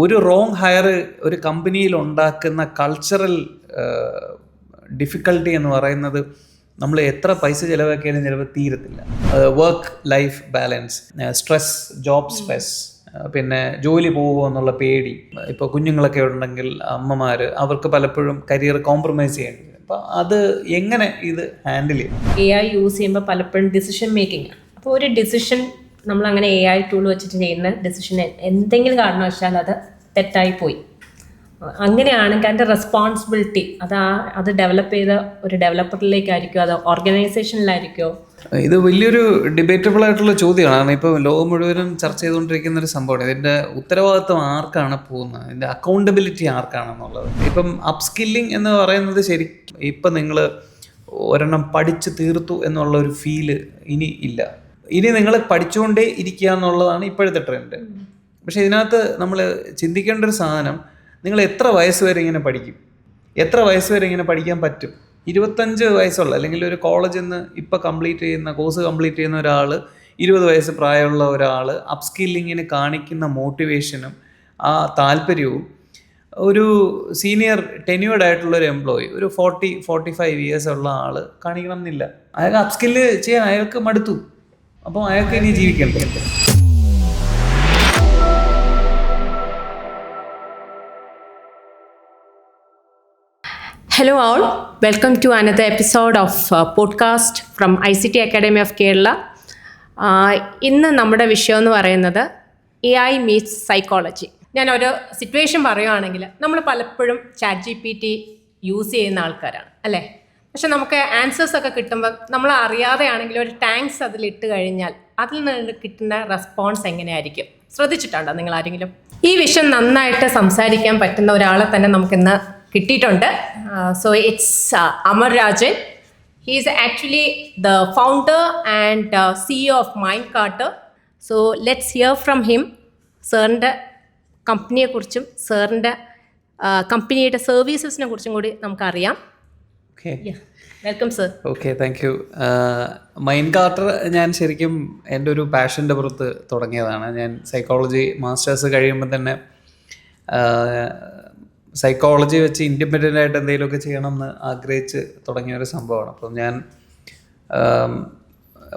ഒരു wrong higher ഒരു കമ്പനിയിൽ ഉണ്ടാക്കുന്ന കൾച്ചറൽ ഡിഫിക്കൽട്ടി എന്ന് പറയുന്നത് നമ്മൾ എത്ര പൈസ ചിലവാക്കിയാലും ചിലപ്പോൾ തീരത്തില്ല. Work life balance, stress, job stress, പിന്നെ ജോലി പോകുമോ എന്നുള്ള പേടി. ഇപ്പോൾ കുഞ്ഞുങ്ങളൊക്കെ ഉണ്ടെങ്കിൽ അമ്മമാർ അവർക്ക് പലപ്പോഴും കരിയർ കോംപ്രമൈസ് ചെയ്യേണ്ടി വരും. അപ്പോൾ അത് എങ്ങനെ ഇത് ഹാൻഡിൽ ചെയ്യും? AI യൂസ് ചെയ്യുമ്പോൾ പലപ്പോഴും ഡിസിഷൻ മേക്കിംഗ്. അപ്പോൾ ഒരു ഡിസിഷൻ നമ്മളങ്ങനെ AI ടൂൾ വെച്ചിട്ട് ചെയ്യുന്ന ഡിസിഷൻ എന്തെങ്കിലും കാരണവശാൽ അത് തെറ്റായി പോയി, അങ്ങനെയാണെങ്കിൽ അതിൻ്റെ റെസ്പോൺസിബിലിറ്റി അത് ഡെവലപ്പ് ചെയ്ത ഒരു ഡെവലപ്പറിലേക്കായിരിക്കുമോ അതോ ഓർഗനൈസേഷനിലായിരിക്കുമോ? ഇത് വലിയൊരു ഡിബേറ്റബിൾ ആയിട്ടുള്ള ചോദ്യമാണ്. ഇപ്പോൾ ലോകം മുഴുവനും ചർച്ച ചെയ്തുകൊണ്ടിരിക്കുന്ന ഒരു സംഭവമാണ്. ഇതിൻ്റെ ഉത്തരവാദിത്വം ആർക്കാണ് പോകുന്നത്, ഇതിൻ്റെ അക്കൗണ്ടബിലിറ്റി ആർക്കാണെന്നുള്ളത്. ഇപ്പം അപ്സ്കില്ലിംഗ് എന്ന് പറയുന്നത് ഇപ്പം നിങ്ങൾ ഒരെണ്ണം പഠിച്ച് തീർത്തു എന്നുള്ള ഒരു ഫീല് ഇനി ഇല്ല. ഇനി നിങ്ങൾ പഠിച്ചുകൊണ്ടേ ഇരിക്കുക എന്നുള്ളതാണ് ഇപ്പോഴത്തെ ട്രെൻഡ്. പക്ഷേ ഇതിനകത്ത് നമ്മൾ ചിന്തിക്കേണ്ട ഒരു സാധനം, നിങ്ങൾ എത്ര വയസ്സ് വരെ ഇങ്ങനെ പഠിക്കും, എത്ര വയസ്സ് വരെ ഇങ്ങനെ പഠിക്കാൻ പറ്റും? 25 വയസ്സുള്ള അല്ലെങ്കിൽ ഒരു കോളേജിൽ നിന്ന് ഇപ്പോൾ കോഴ്സ് കംപ്ലീറ്റ് ചെയ്യുന്ന ഒരാൾ, 20 വയസ്സ് പ്രായമുള്ള ഒരാൾ അപ്സ്കില്ലിങ്ങിന് കാണിക്കുന്ന മോട്ടിവേഷനും ആ താല്പര്യവും ഒരു സീനിയർ ടെന്യൂർഡ് ആയിട്ടുള്ള ഒരു എംപ്ലോയി, ഒരു 40-45 ഇയേഴ്സ് ഉള്ള ആൾ കാണിക്കണം എന്നില്ല. അയാൾക്ക് അപ്സ്കില്ല് ചെയ്യാൻ അയാൾക്ക് മടുത്തു. അപ്പോൾ അയാൾക്ക് ഇനി ജീവിക്കണ്ടേ? Hello all, welcome to another episode of podcast from ICT Academy of Kerala. ഇന്ന് നമ്മുടെ വിഷയം എന്ന് പറയുന്നത് AI meets psychology. ഞാനൊരു സിറ്റുവേഷൻ പറയുകയാണെങ്കിൽ, നമ്മൾ പലപ്പോഴും ChatGPT യൂസ് ചെയ്യുന്ന ആൾക്കാരാണ് അല്ലേ? പക്ഷെ നമുക്ക് ആൻസേഴ്സൊക്കെ കിട്ടുമ്പോൾ നമ്മൾ അറിയാതെയാണെങ്കിൽ ഒരു ടാങ്ക്സ് അതിലിട്ട് കഴിഞ്ഞാൽ അതിൽ നിന്ന് കിട്ടുന്ന റെസ്പോൺസ് എങ്ങനെയായിരിക്കും? ശ്രദ്ധിച്ചിട്ടുണ്ടോ നിങ്ങൾ ആരെങ്കിലും? ഈ വിഷയം നന്നായിട്ട് സംസാരിക്കാൻ പറ്റുന്ന ഒരാളെ തന്നെ നമുക്കിന്ന് കിട്ടിയിട്ടുണ്ട്. So it's Amar Rajan. He is actually the founder and CEO of Mindcarter. So let's hear from him. സാറിൻ്റെ കമ്പനിയെക്കുറിച്ചും സാറിൻ്റെ കമ്പനിയുടെ സർവീസസിനെ കുറിച്ചും കൂടി നമുക്കറിയാം. Welcome sir. Okay, thank you. മൈൻഡ്കാർട്ടർ ഞാൻ ശരിക്കും എൻ്റെ ഒരു പാഷൻ്റെ പുറത്ത് തുടങ്ങിയതാണ്. ഞാൻ സൈക്കോളജി മാസ്റ്റേഴ്സ് കഴിയുമ്പോൾ തന്നെ സൈക്കോളജി വെച്ച് ഇൻഡിപെൻഡൻ്റ് ആയിട്ട് എന്തെങ്കിലുമൊക്കെ ചെയ്യണമെന്ന് ആഗ്രഹിച്ച് തുടങ്ങിയ ഒരു സംഭവമാണ്. അപ്പം ഞാൻ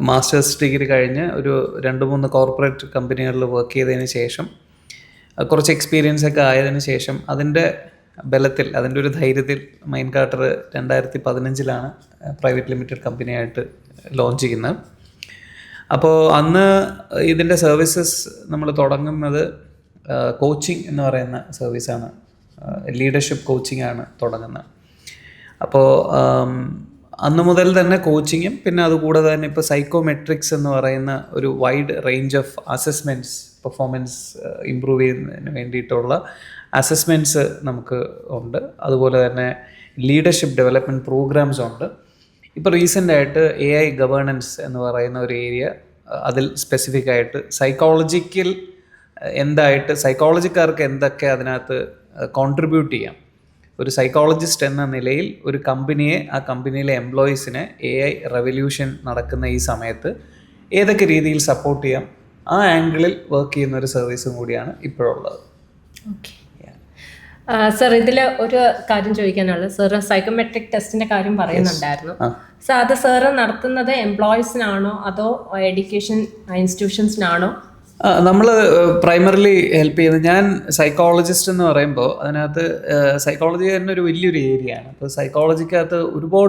മാസ്റ്റേഴ്സ് ഡിഗ്രി കഴിഞ്ഞ് ഒരു 2-3 കോർപ്പറേറ്റ് കമ്പനികളിൽ വർക്ക് ചെയ്തതിന് ശേഷം കുറച്ച് എക്സ്പീരിയൻസ് ഒക്കെ ആയതിനു ശേഷം അതിൻ്റെ ബലത്തിൽ, അതിൻ്റെ ഒരു ധൈര്യത്തിൽ മൈൻഡ്കാർട്ടർ 2015 പ്രൈവറ്റ് ലിമിറ്റഡ് കമ്പനിയായിട്ട് ലോഞ്ച് ചെയ്യുന്നത്. അപ്പോൾ അന്ന് ഇതിൻ്റെ സർവീസസ് നമ്മൾ തുടങ്ങുന്നത് കോച്ചിങ് എന്ന് പറയുന്ന സർവീസാണ്. ലീഡർഷിപ്പ് കോച്ചിങ് ആണ് തുടങ്ങുന്നത്. അപ്പോൾ അന്ന് മുതൽ തന്നെ കോച്ചിങ്ങും പിന്നെ അതുകൂടാതെ തന്നെ ഇപ്പോൾ സൈക്കോമെട്രിക്സ് എന്ന് പറയുന്ന ഒരു wide range of assessments, performance improve ചെയ്യുന്നതിന് വേണ്ടിയിട്ടുള്ള അസസ്മെൻറ്റ്സ് നമുക്ക് ഉണ്ട്. അതുപോലെ തന്നെ ലീഡർഷിപ്പ് ഡെവലപ്മെൻറ്റ് പ്രോഗ്രാംസ് ഉണ്ട്. ഇപ്പോൾ റീസെൻ്റായിട്ട് AI ഗവേണൻസ് എന്ന് പറയുന്ന ഒരു ഏരിയ, അതിൽ സ്പെസിഫിക് ആയിട്ട് സൈക്കോളജിക്കാർക്ക് എന്തൊക്കെ അതിനകത്ത് കോൺട്രിബ്യൂട്ട് ചെയ്യാം, ഒരു സൈക്കോളജിസ്റ്റ് എന്ന നിലയിൽ ഒരു കമ്പനിയെ, ആ കമ്പനിയിലെ എംപ്ലോയീസിനെ AI റെവല്യൂഷൻ നടക്കുന്ന ഈ സമയത്ത് ഏതൊക്കെ രീതിയിൽ സപ്പോർട്ട് ചെയ്യാം, ആ ആംഗിളിൽ വർക്ക് ചെയ്യുന്ന ഒരു സർവീസും കൂടിയാണ് ഇപ്പോഴുള്ളത്. ഓക്കെ സർ, ഇതിൽ ഒരു കാര്യം ചോദിക്കാനുള്ളത്, സാർ സൈക്കോമെട്രിക് ടെസ്റ്റിൻ്റെ കാര്യം പറയുന്നുണ്ടായിരുന്നു. സർ അത് സാറ് നടത്തുന്നത് എംപ്ലോയീസിനാണോ അതോ എഡ്യൂക്കേഷൻ ഇൻസ്റ്റിറ്റ്യൂഷൻസിനാണോ? നമ്മൾ പ്രൈമറിലി ഹെൽപ്പ് ചെയ്യുന്നത്, ഞാൻ സൈക്കോളജിസ്റ്റ് എന്ന് പറയുമ്പോൾ അതിനകത്ത് സൈക്കോളജി തന്നെ ഒരു വലിയൊരു ഏരിയയാണ്. അപ്പോൾ സൈക്കോളജിക്കകത്ത്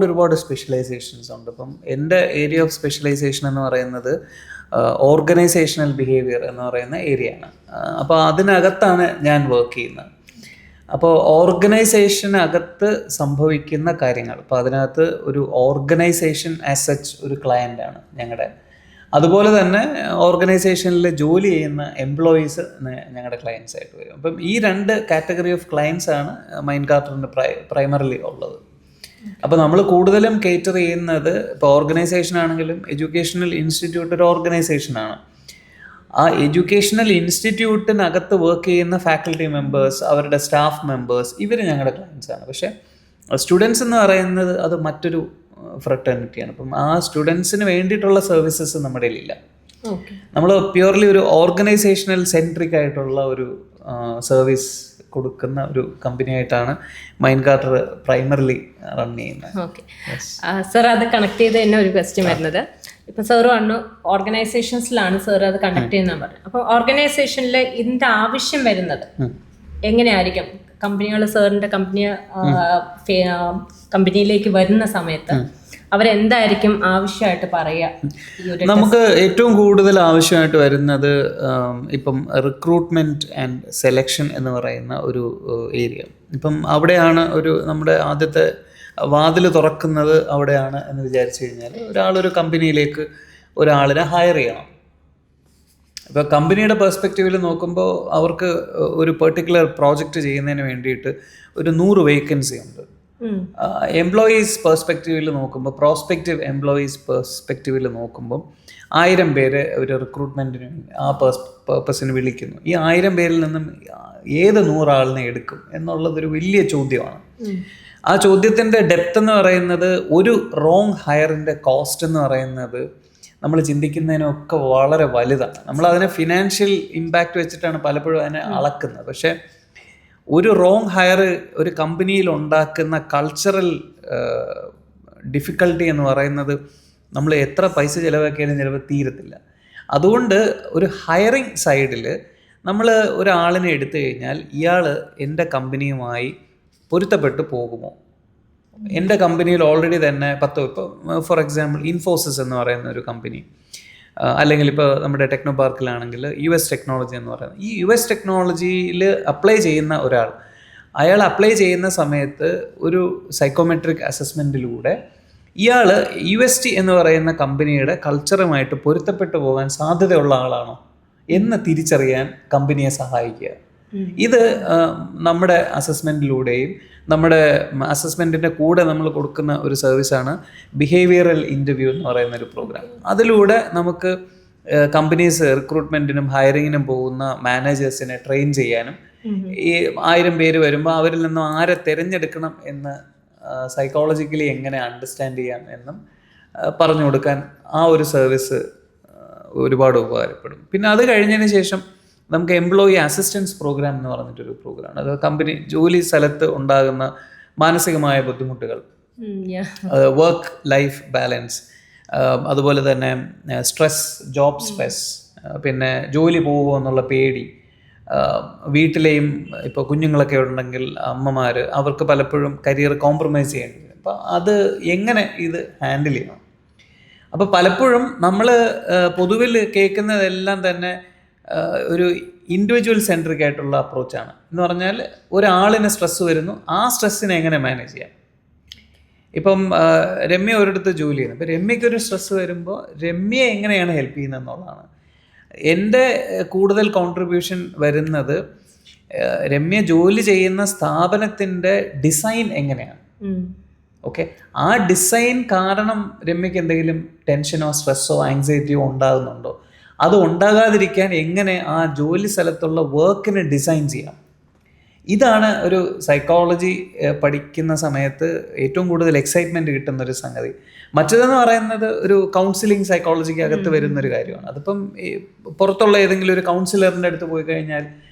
ഒരുപാട് സ്പെഷ്യലൈസേഷൻസ് ഉണ്ട്. അപ്പം എൻ്റെ ഏരിയ ഓഫ് സ്പെഷ്യലൈസേഷൻ എന്ന് പറയുന്നത് ഓർഗനൈസേഷണൽ ബിഹേവിയർ എന്ന് പറയുന്ന ഏരിയയാണ്. അപ്പോൾ അതിനകത്താണ് ഞാൻ വർക്ക് ചെയ്യുന്നത്. അപ്പോൾ ഓർഗനൈസേഷനകത്ത് സംഭവിക്കുന്ന കാര്യങ്ങൾ, അപ്പോൾ അതിനകത്ത് ഒരു ഓർഗനൈസേഷൻ ആസ് സച്ച് ഒരു ക്ലയൻ്റാണ് ഞങ്ങളുടെ. അതുപോലെ തന്നെ ഓർഗനൈസേഷനിൽ ജോലി ചെയ്യുന്ന എംപ്ലോയീസ് ഞങ്ങളുടെ ക്ലയൻസ് ആയിട്ട് വരും. അപ്പം ഈ 2 കാറ്റഗറി ഓഫ് ക്ലയൻസ് ആണ് മൈൻഡ്കാർട്ടറിന് പ്രൈമറിലി ഉള്ളത്. അപ്പോൾ നമ്മൾ കൂടുതലും കേറ്റർ ചെയ്യുന്നത്, ഇപ്പോൾ ഓർഗനൈസേഷൻ ആണെങ്കിലും എഡ്യൂക്കേഷണൽ ഇൻസ്റ്റിറ്റ്യൂട്ട് ഒരു ഓർഗനൈസേഷനാണ്. ആ എഡ്യൂക്കേഷണൽ ഇൻസ്റ്റിറ്റ്യൂട്ടിനകത്ത് വർക്ക് ചെയ്യുന്ന ഫാക്കൽറ്റി മെമ്പേഴ്സ്, അവരുടെ സ്റ്റാഫ് മെമ്പേഴ്സ്, ഇവർ ഞങ്ങളുടെ ക്ലയൻസ് ആണ്. പക്ഷേ സ്റ്റുഡൻസ് എന്ന് പറയുന്നത് അത് മറ്റൊരു ഫ്രട്ടേണിറ്റിയാണ്. അപ്പം ആ സ്റ്റുഡൻസിന് വേണ്ടിയിട്ടുള്ള സർവീസസ് നമ്മുടെ കയ്യിലില്ല. നമ്മൾ പ്യുവർലി ഒരു ഓർഗനൈസേഷണൽ സെൻട്രിക് ആയിട്ടുള്ള ഒരു സർവീസ് കൊടുക്കുന്ന ഒരു കമ്പനിയായിട്ടാണ് മൈൻഡ് കാർട്ടർ പ്രൈമറിലി റൺ ചെയ്യുന്നത്. ഓക്കെ സർ, അത് കണക്ട് ചെയ്ത് തന്നെ ഒരു ക്വസ്റ്റ്യൻ വരുന്നത്, ഇപ്പം സാറ് പറഞ്ഞു ഓർഗനൈസേഷൻസിലാണ് സാർ അത് കണ്ടക്ട് ചെയ്യുന്ന പറഞ്ഞു. അപ്പോൾ ഓർഗനൈസേഷനിൽ ഇതിൻ്റെ ആവശ്യം വരുന്നത് എങ്ങനെയായിരിക്കും? കമ്പനികൾ സാറിൻ്റെ കമ്പനിയിലേക്ക് വരുന്ന സമയത്ത് അവരെന്തായിരിക്കും ആവശ്യമായിട്ട് പറയുക? നമുക്ക് ഏറ്റവും കൂടുതൽ ആവശ്യമായിട്ട് വരുന്നത് ഇപ്പം റിക്രൂട്ട്മെൻറ്റ് ആൻഡ് സെലക്ഷൻ എന്ന് പറയുന്ന ഒരു ഏരിയ. ഇപ്പം അവിടെയാണ് നമ്മുടെ ആദ്യത്തെ വാതിൽ തുറക്കുന്നത് അവിടെയാണ് എന്ന് വിചാരിച്ചു കഴിഞ്ഞാൽ, ഒരാളൊരു കമ്പനിയിലേക്ക് ഒരാളിനെ ഹയർ ചെയ്യണം. ഇപ്പോൾ കമ്പനിയുടെ പെർസ്പെക്റ്റീവിൽ നോക്കുമ്പോൾ അവർക്ക് ഒരു പെർട്ടിക്കുലർ പ്രോജക്റ്റ് ചെയ്യുന്നതിന് വേണ്ടിയിട്ട് ഒരു 100 വേക്കൻസി ഉണ്ട്. എംപ്ലോയീസ് പെർസ്പെക്റ്റീവിൽ നോക്കുമ്പോൾ, പ്രോസ്പെക്റ്റീവ് എംപ്ലോയീസ് പെർസ്പെക്റ്റീവിൽ നോക്കുമ്പോൾ 1000 പേര് ഒരു റിക്രൂട്ട്മെൻറ്റിന് ആ പർപ്പസിന് വിളിക്കുന്നു. ഈ 1000 പേരിൽ നിന്നും ഏത് 100 ആളിനെ എടുക്കും എന്നുള്ളതൊരു വലിയ ചോദ്യമാണ്. ആ ചോദ്യത്തിൻ്റെ ഡെപ്ത് എന്ന് പറയുന്നത്, ഒരു റോങ് ഹയറിൻ്റെ കോസ്റ്റ് എന്ന് പറയുന്നത് നമ്മൾ ചിന്തിക്കുന്നതിനൊക്കെ വളരെ വലുതാണ്. നമ്മളതിനെ ഫിനാൻഷ്യൽ ഇമ്പാക്റ്റ് വെച്ചിട്ടാണ് പലപ്പോഴും അതിനെ അളക്കുന്നത്. പക്ഷേ ഒരു റോങ് ഹയർ ഒരു കമ്പനിയിൽ ഉണ്ടാക്കുന്ന കൾച്ചറൽ ഡിഫിക്കൽട്ടി എന്ന് പറയുന്നത് നമ്മൾ എത്ര പൈസ ചിലവാക്കിയാലും ചിലപ്പോൾ തീരത്തില്ല. അതുകൊണ്ട് ഒരു ഹയറിങ് സൈഡിൽ നമ്മൾ ഒരാളിനെ എടുത്തു കഴിഞ്ഞാൽ ഇയാൾ എൻ്റെ കമ്പനിയുമായി പൊരുത്തപ്പെട്ട് പോകുമോ? എൻ്റെ കമ്പനിയിൽ ഓൾറെഡി തന്നെ ഇപ്പോൾ ഫോർ എക്സാമ്പിൾ ഇൻഫോസിസ് എന്ന് പറയുന്ന ഒരു കമ്പനി, അല്ലെങ്കിൽ ഇപ്പോൾ നമ്മുടെ ടെക്നോ പാർക്കിലാണെങ്കിൽ US ടെക്നോളജി എന്ന് പറയുന്നത്, ഈ US ടെക്നോളജിയിൽ അപ്ലൈ ചെയ്യുന്ന ഒരാൾ, അയാൾ അപ്ലൈ ചെയ്യുന്ന സമയത്ത് ഒരു സൈക്കോമെട്രിക് അസസ്മെൻറ്റിലൂടെ ഇയാൾ UST എന്ന് പറയുന്ന കമ്പനിയുടെ കൾച്ചറുമായിട്ട് പൊരുത്തപ്പെട്ടു പോകാൻ സാധ്യതയുള്ള ആളാണോ എന്ന് തിരിച്ചറിയാൻ കമ്പനിയെ സഹായിക്കുക. ഇത് നമ്മുടെ അസസ്മെൻറ്റിലൂടെയും, നമ്മുടെ അസസ്മെൻറ്റിൻ്റെ കൂടെ നമ്മൾ കൊടുക്കുന്ന ഒരു സർവീസാണ് ബിഹേവിയറൽ ഇൻ്റർവ്യൂ എന്ന് പറയുന്ന ഒരു പ്രോഗ്രാം. അതിലൂടെ നമുക്ക് കമ്പനീസ് റിക്രൂട്ട്മെൻറ്റിനും ഹയറിങ്ങിനും പോകുന്ന മാനേജേഴ്സിനെ ട്രെയിൻ ചെയ്യാനും, ഈ 1000 പേര് വരുമ്പോൾ അവരിൽ നിന്നും ആരെ തിരഞ്ഞെടുക്കണം എന്ന് സൈക്കോളജിക്കലി എങ്ങനെ അണ്ടർസ്റ്റാൻഡ് ചെയ്യാം എന്നും പറഞ്ഞു കൊടുക്കാൻ ആ ഒരു സർവീസ് ഒരുപാട് ഉപകാരപ്പെടും. പിന്നെ അത് കഴിഞ്ഞതിന് ശേഷം നമുക്ക് എംപ്ലോയി അസിസ്റ്റൻസ് പ്രോഗ്രാം എന്ന് പറഞ്ഞിട്ടൊരു പ്രോഗ്രാമാണ്. അത് കമ്പനി ജോലി സ്ഥലത്ത് ഉണ്ടാകുന്ന മാനസികമായ ബുദ്ധിമുട്ടുകൾ, വർക്ക് ലൈഫ് ബാലൻസ്, അതുപോലെ തന്നെ സ്ട്രെസ്, ജോബ് സ്ട്രെസ്, പിന്നെ ജോലി പോകുമോ എന്നുള്ള പേടി, വീട്ടിലെയും ഇപ്പോൾ കുഞ്ഞുങ്ങളൊക്കെ ഉണ്ടെങ്കിൽ അമ്മമാർ, അവർക്ക് പലപ്പോഴും കരിയർ കോംപ്രമൈസ് ചെയ്യേണ്ടി വരും. അപ്പോൾ അത് എങ്ങനെ ഇത് ഹാൻഡിൽ ചെയ്യണം? അപ്പോൾ പലപ്പോഴും നമ്മൾ പൊതുവിൽ കേൾക്കുന്നതെല്ലാം തന്നെ ഒരു ഇൻഡിവിജ്വൽ സെൻട്രിക് ആയിട്ടുള്ള അപ്രോച്ചാണ്. എന്ന് പറഞ്ഞാൽ ഒരാളിന് സ്ട്രെസ്സ് വരുന്നു, ആ സ്ട്രെസ്സിനെ എങ്ങനെ മാനേജ് ചെയ്യാം. ഇപ്പം രമ്യ ഒരിടത്ത് ജോലി ചെയ്യുന്നു, അപ്പോൾ രമ്യക്കൊരു സ്ട്രെസ്സ് വരുമ്പോൾ രമ്യയെ എങ്ങനെയാണ് ഹെൽപ്പ് ചെയ്യുന്നത് എന്നുള്ളതാണ്. എൻ്റെ കൂടുതൽ കോൺട്രിബ്യൂഷൻ വരുന്നത് രമ്യ ജോലി ചെയ്യുന്ന സ്ഥാപനത്തിൻ്റെ ഡിസൈൻ എങ്ങനെയാണ്. ഓക്കെ, ആ ഡിസൈൻ കാരണം രമ്യക്ക് എന്തെങ്കിലും ടെൻഷനോ സ്ട്രെസ്സോ ആങ്സൈറ്റിയോ ഉണ്ടാകുന്നുണ്ടോ? അത് ഉണ്ടാകാതിരിക്കാൻ എങ്ങനെ ആ ജോലി സ്ഥലത്തുള്ള വർക്കിനെ ഡിസൈൻ ചെയ്യാം. ഇതാണ് ഒരു സൈക്കോളജി പഠിക്കുന്ന സമയത്ത് ഏറ്റവും കൂടുതൽ എക്സൈറ്റ്മെൻറ്റ് കിട്ടുന്നൊരു സംഗതി. മറ്റേതെന്ന് പറയുന്നത് ഒരു കൗൺസിലിംഗ് സൈക്കോളജിക്ക് അകത്ത് വരുന്നൊരു കാര്യമാണ്. അതിപ്പം പുറത്തുള്ള ഏതെങ്കിലും ഒരു കൗൺസിലറിൻ്റെ അടുത്ത് പോയി കഴിഞ്ഞാൽ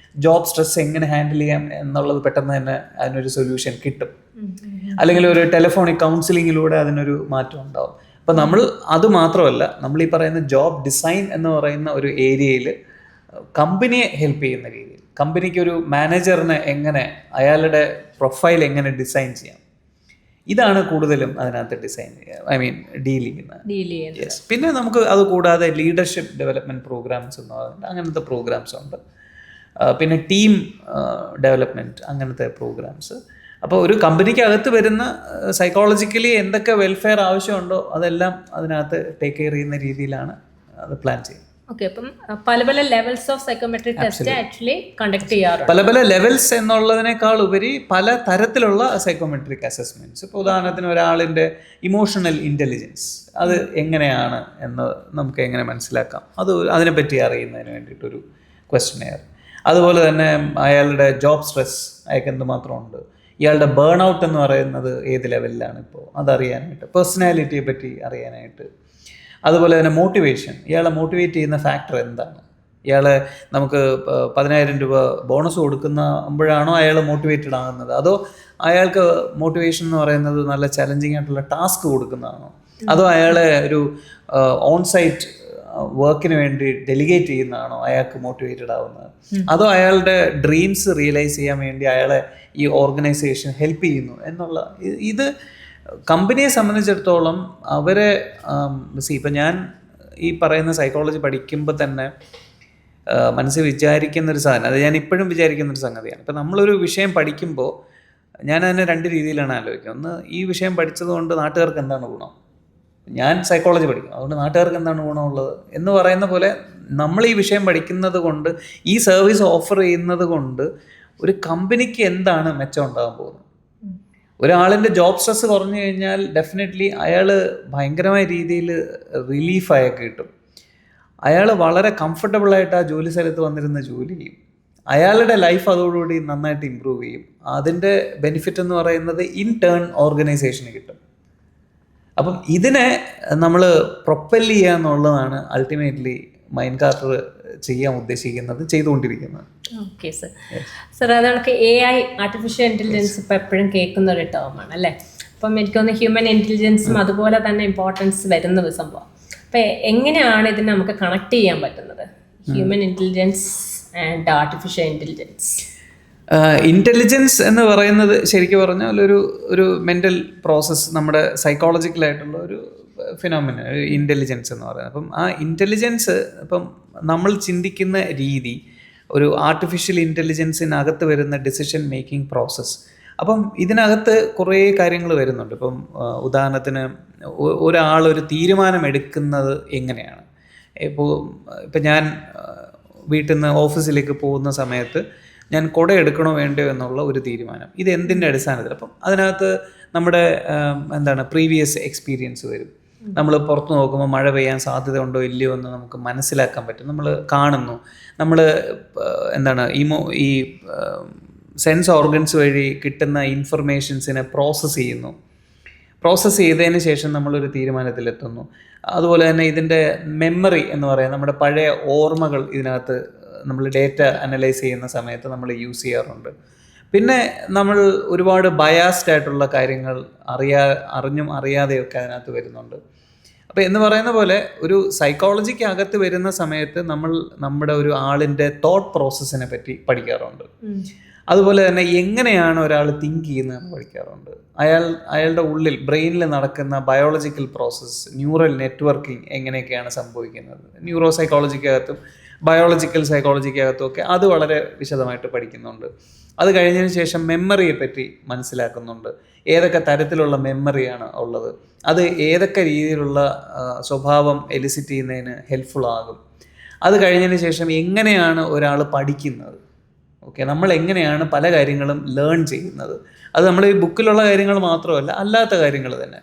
ജോബ് സ്ട്രെസ് എങ്ങനെ ഹാൻഡിൽ ചെയ്യാം എന്നുള്ളത് പെട്ടെന്ന് തന്നെ അതിനൊരു സൊല്യൂഷൻ കിട്ടും. അല്ലെങ്കിൽ ഒരു ടെലിഫോണിക് കൗൺസിലിങ്ങിലൂടെ അതിനൊരു മാറ്റം ഉണ്ടാവും. അപ്പം നമ്മൾ അത് മാത്രമല്ല, നമ്മൾ ഈ പറയുന്ന ജോബ് ഡിസൈൻ എന്ന് പറയുന്ന ഒരു ഏരിയയിൽ കമ്പനിയെ ഹെൽപ്പ് ചെയ്യുന്ന രീതിയിൽ, കമ്പനിക്കൊരു മാനേജറിനെ എങ്ങനെ, അയാളുടെ പ്രൊഫൈൽ എങ്ങനെ ഡിസൈൻ ചെയ്യാം, ഇതാണ് കൂടുതലും അതിനകത്ത് ഡിസൈൻ ഡീൽ ചെയ്യുന്നത്. യെസ്. പിന്നെ നമുക്ക് അത് കൂടാതെ ലീഡർഷിപ്പ് ഡെവലപ്മെൻറ്റ് പ്രോഗ്രാംസ് എന്ന് പറയുന്നത് അങ്ങനത്തെ പ്രോഗ്രാംസ് ഉണ്ട്. പിന്നെ ടീം ഡെവലപ്മെൻറ്റ് അങ്ങനത്തെ പ്രോഗ്രാംസ്. അപ്പോൾ ഒരു കമ്പനിക്ക് അകത്ത് വരുന്ന സൈക്കോളജിക്കലി എന്തൊക്കെ വെൽഫെയർ ആവശ്യമുണ്ടോ അതെല്ലാം അതിനകത്ത് ടേക്ക് കെയർ ചെയ്യുന്ന രീതിയിലാണ് അത് പ്ലാൻ ചെയ്യുന്നത്. ഓക്കെ, അപ്പം പല പല levels of psychometric test actually conduct ചെയ്യാറുണ്ട്. പല പല ലെവൽസ് എന്നുള്ളതിനേക്കാൾ ഉപരി പല തരത്തിലുള്ള സൈക്കോമെട്രിക് അസസ്മെൻറ്റ്സ്. ഇപ്പോൾ ഉദാഹരണത്തിന് ഒരാളിൻ്റെ ഇമോഷണൽ ഇൻ്റലിജൻസ് അത് എങ്ങനെയാണ് എന്ന് നമുക്ക് എങ്ങനെ മനസ്സിലാക്കാം, അത് അതിനെപ്പറ്റി അറിയുന്നതിന് വേണ്ടിയിട്ടൊരു ക്വസ്റ്റ്യനെയർ. അതുപോലെ തന്നെ അയാളുടെ ജോബ് സ്ട്രെസ് അയാൾക്ക് എന്തുമാത്രം ഉണ്ട്, ഇയാളുടെ ബേൺ ഔട്ട് എന്ന് പറയുന്നത് ഏത് ലെവലിലാണ് ഇപ്പോൾ, അതറിയാനായിട്ട്, പേഴ്സണാലിറ്റിയെ പറ്റി അറിയാനായിട്ട്. അതുപോലെ തന്നെ മോട്ടിവേഷൻ, ഇയാളെ മോട്ടിവേറ്റ് ചെയ്യുന്ന ഫാക്ടർ എന്താണ്, ഇയാളെ നമുക്ക് 10,000 രൂപ ബോണസ് കൊടുക്കുമ്പോഴാണോ അയാൾ മോട്ടിവേറ്റഡ് ആകുന്നത്, അതോ അയാൾക്ക് മോട്ടിവേഷൻ എന്ന് പറയുന്നത് നല്ല ചലഞ്ചിങ് ആയിട്ടുള്ള ടാസ്ക് കൊടുക്കുന്നതാണോ, അതോ അയാളെ ഒരു ഓൺസൈറ്റ് വർക്കിന് വേണ്ടി ഡെലിഗേറ്റ് ചെയ്യുന്നതാണോ അയാൾക്ക് മോട്ടിവേറ്റഡ് ആവുന്നത്, അതോ അയാളുടെ ഡ്രീംസ് റിയലൈസ് ചെയ്യാൻ വേണ്ടി അയാളെ ഈ ഓർഗനൈസേഷൻ ഹെൽപ്പ് ചെയ്യുന്നു എന്നുള്ള ഇത് കമ്പനിയെ സംബന്ധിച്ചിടത്തോളം അവരെ ഇപ്പം ഞാൻ ഈ പറയുന്ന സൈക്കോളജി പഠിക്കുമ്പോൾ തന്നെ മനസ്സിൽ വിചാരിക്കുന്നൊരു സാധനം, അത് ഞാൻ ഇപ്പോഴും വിചാരിക്കുന്നൊരു സംഗതിയാണ്. ഇപ്പം നമ്മളൊരു വിഷയം പഠിക്കുമ്പോൾ ഞാൻ അതിനെ 2 രീതിയിലാണ് ആലോചിക്കുന്നത്. ഒന്ന്, ഈ വിഷയം പഠിച്ചത് കൊണ്ട് നാട്ടുകാർക്ക് എന്താണ് ഗുണം, ഞാൻ സൈക്കോളജി പഠിക്കും അതുകൊണ്ട് നാട്ടുകാർക്ക് എന്താണ് ഗുണമുള്ളത് എന്ന് പറയുന്ന പോലെ നമ്മൾ ഈ വിഷയം പഠിക്കുന്നത് കൊണ്ട്, ഈ സർവീസ് ഓഫർ ചെയ്യുന്നത് കൊണ്ട് ഒരു കമ്പനിക്ക് എന്താണ് മെച്ചം ഉണ്ടാകാൻ പോകുന്നത്. ഒരാളിൻ്റെ ജോബ് സ്ട്രെസ് കുറഞ്ഞു കഴിഞ്ഞാൽ ഡെഫിനറ്റ്ലി അയാൾ ഭയങ്കരമായ രീതിയിൽ റിലീഫ് അയാൾക്ക് കിട്ടും. അയാൾ വളരെ കംഫർട്ടബിളായിട്ട് ആ ജോലി സ്ഥലത്ത് വന്നിരുന്ന ജോലി ചെയ്യും. അയാളുടെ ലൈഫ് അതോടുകൂടി നന്നായിട്ട് ഇമ്പ്രൂവ് ചെയ്യും. അതിൻ്റെ ബെനിഫിറ്റ് എന്ന് പറയുന്നത് ഇൻ ടേൺ ഓർഗനൈസേഷന് കിട്ടും. അപ്പം ഇതിനെ നമ്മൾ പ്രൊപ്പല് ചെയ്യുക എന്നുള്ളതാണ് അൾട്ടിമേറ്റ്ലി മൈൻഡ് കാർട്ടർ ചെയ്യാൻ ഉദ്ദേശിക്കുന്നത്, ചെയ്തുകൊണ്ടിരിക്കുന്നത്. Okay sir. സർ, അതൊക്കെ AI ആർട്ടിഫിഷ്യൽ ഇൻ്റലിജൻസ് ഇപ്പോൾ എപ്പോഴും കേൾക്കുന്ന ഒരു ടേമാണ് അല്ലേ? അപ്പം എനിക്കൊന്ന് ഹ്യൂമൻ ഇൻ്റലിജൻസും അതുപോലെ തന്നെ ഇമ്പോർട്ടൻസ് വരുന്ന ഒരു സംഭവം. അപ്പം എങ്ങനെയാണ് ഇതിനെ നമുക്ക് കണക്ട് ചെയ്യാൻ പറ്റുന്നത്, human intelligence and artificial intelligence? Intelligence എന്ന് പറയുന്നത് ശരിക്കും പറഞ്ഞാൽ ഒരു മെൻ്റൽ പ്രോസസ്സ്, നമ്മുടെ സൈക്കോളജിക്കലായിട്ടുള്ള ഒരു ഫിനോമിന ഇൻ്റലിജൻസ് എന്ന് പറയുന്നത്. അപ്പം ആ ഇൻ്റലിജൻസ് ഇപ്പം നമ്മൾ ചിന്തിക്കുന്ന രീതി ഒരു ആർട്ടിഫിഷ്യൽ ഇൻ്റലിജൻസിനകത്ത് വരുന്ന ഡിസിഷൻ മേക്കിംഗ് പ്രോസസ്സ്. അപ്പം ഇതിനകത്ത് കുറേ കാര്യങ്ങൾ വരുന്നുണ്ട്. ഇപ്പം ഉദാഹരണത്തിന് ഒരാളൊരു തീരുമാനം എടുക്കുന്നത് എങ്ങനെയാണ്. ഇപ്പം ഞാൻ വീട്ടിൽ നിന്ന് ഓഫീസിലേക്ക് പോകുന്ന സമയത്ത് ഞാൻ കുട എടുക്കണോ വേണ്ടോ എന്നുള്ള ഒരു തീരുമാനം, ഇത് എന്തിൻ്റെ അടിസ്ഥാനത്തിൽ? അപ്പം അതിനകത്ത് നമ്മുടെ പ്രീവിയസ് എക്സ്പീരിയൻസ് വരും. നമ്മൾ പുറത്ത് നോക്കുമ്പോൾ മഴ പെയ്യാൻ സാധ്യത ഉണ്ടോ ഇല്ലയോ എന്ന് നമുക്ക് മനസ്സിലാക്കാൻ പറ്റും. നമ്മൾ കാണുന്നു, നമ്മൾ ഈ സെൻസ് ഓർഗൻസ് വഴി കിട്ടുന്ന ഇൻഫർമേഷൻസിനെ പ്രോസസ്സ് ചെയ്യുന്നു. പ്രോസസ്സ് ചെയ്തതിന് ശേഷം നമ്മളൊരു തീരുമാനത്തിലെത്തുന്നു. അതുപോലെ തന്നെ ഇതിൻ്റെ മെമ്മറി എന്ന് പറയുന്നത്, നമ്മുടെ പഴയ ഓർമ്മകൾ ഇതിനകത്ത് നമ്മൾ ഡേറ്റ അനലൈസ് ചെയ്യുന്ന സമയത്ത് നമ്മൾ യൂസ് ചെയ്യാറുണ്ട്. പിന്നെ നമ്മൾ ഒരുപാട് ബയാസ്ഡ് ആയിട്ടുള്ള കാര്യങ്ങൾ അറിഞ്ഞും അറിയാതെയൊക്കെ അതിനകത്ത് വരുന്നുണ്ട്. അപ്പോൾ എന്ന് പറയുന്ന പോലെ ഒരു സൈക്കോളജിക്ക് അകത്ത് വരുന്ന സമയത്ത് നമ്മൾ നമ്മുടെ ഒരു ആളിൻ്റെ തോട്ട് പ്രോസസ്സിനെ പറ്റി പഠിക്കാറുണ്ട്. അതുപോലെ തന്നെ എങ്ങനെയാണ് ഒരാൾ തിങ്ക് ചെയ്യുന്നതെന്ന് പഠിക്കാറുണ്ട്. അയാളുടെ ഉള്ളിൽ ബ്രെയിനിൽ നടക്കുന്ന ബയോളജിക്കൽ പ്രോസസ്സ്, ന്യൂറൽ നെറ്റ്വർക്കിംഗ് എങ്ങനെയൊക്കെയാണ് സംഭവിക്കുന്നത്, ന്യൂറോ സൈക്കോളജിക്കകത്തും ബയോളജിക്കൽ സൈക്കോളജിക്കകത്തും ഒക്കെ അത് വളരെ വിശദമായിട്ട് പഠിക്കുന്നുണ്ട്. അത് കഴിഞ്ഞതിന് ശേഷം മെമ്മറിയെ പറ്റി മനസ്സിലാക്കുന്നുണ്ട്. ഏതൊക്കെ തരത്തിലുള്ള മെമ്മറിയാണ് ഉള്ളത്, അത് ഏതൊക്കെ രീതിയിലുള്ള സ്വഭാവം എലിസിറ്റ് ചെയ്യുന്നതിന് ഹെൽപ്ഫുൾ ആകും. അത് കഴിഞ്ഞതിന് ശേഷം എങ്ങനെയാണ് ഒരാൾ പഠിക്കുന്നത്, നമ്മൾ എങ്ങനെയാണ് പല കാര്യങ്ങളും ലേൺ ചെയ്യുന്നത്, അത് നമ്മൾ ഈ ബുക്കിലുള്ള കാര്യങ്ങൾ മാത്രമല്ല അല്ലാത്ത കാര്യങ്ങൾ തന്നെ.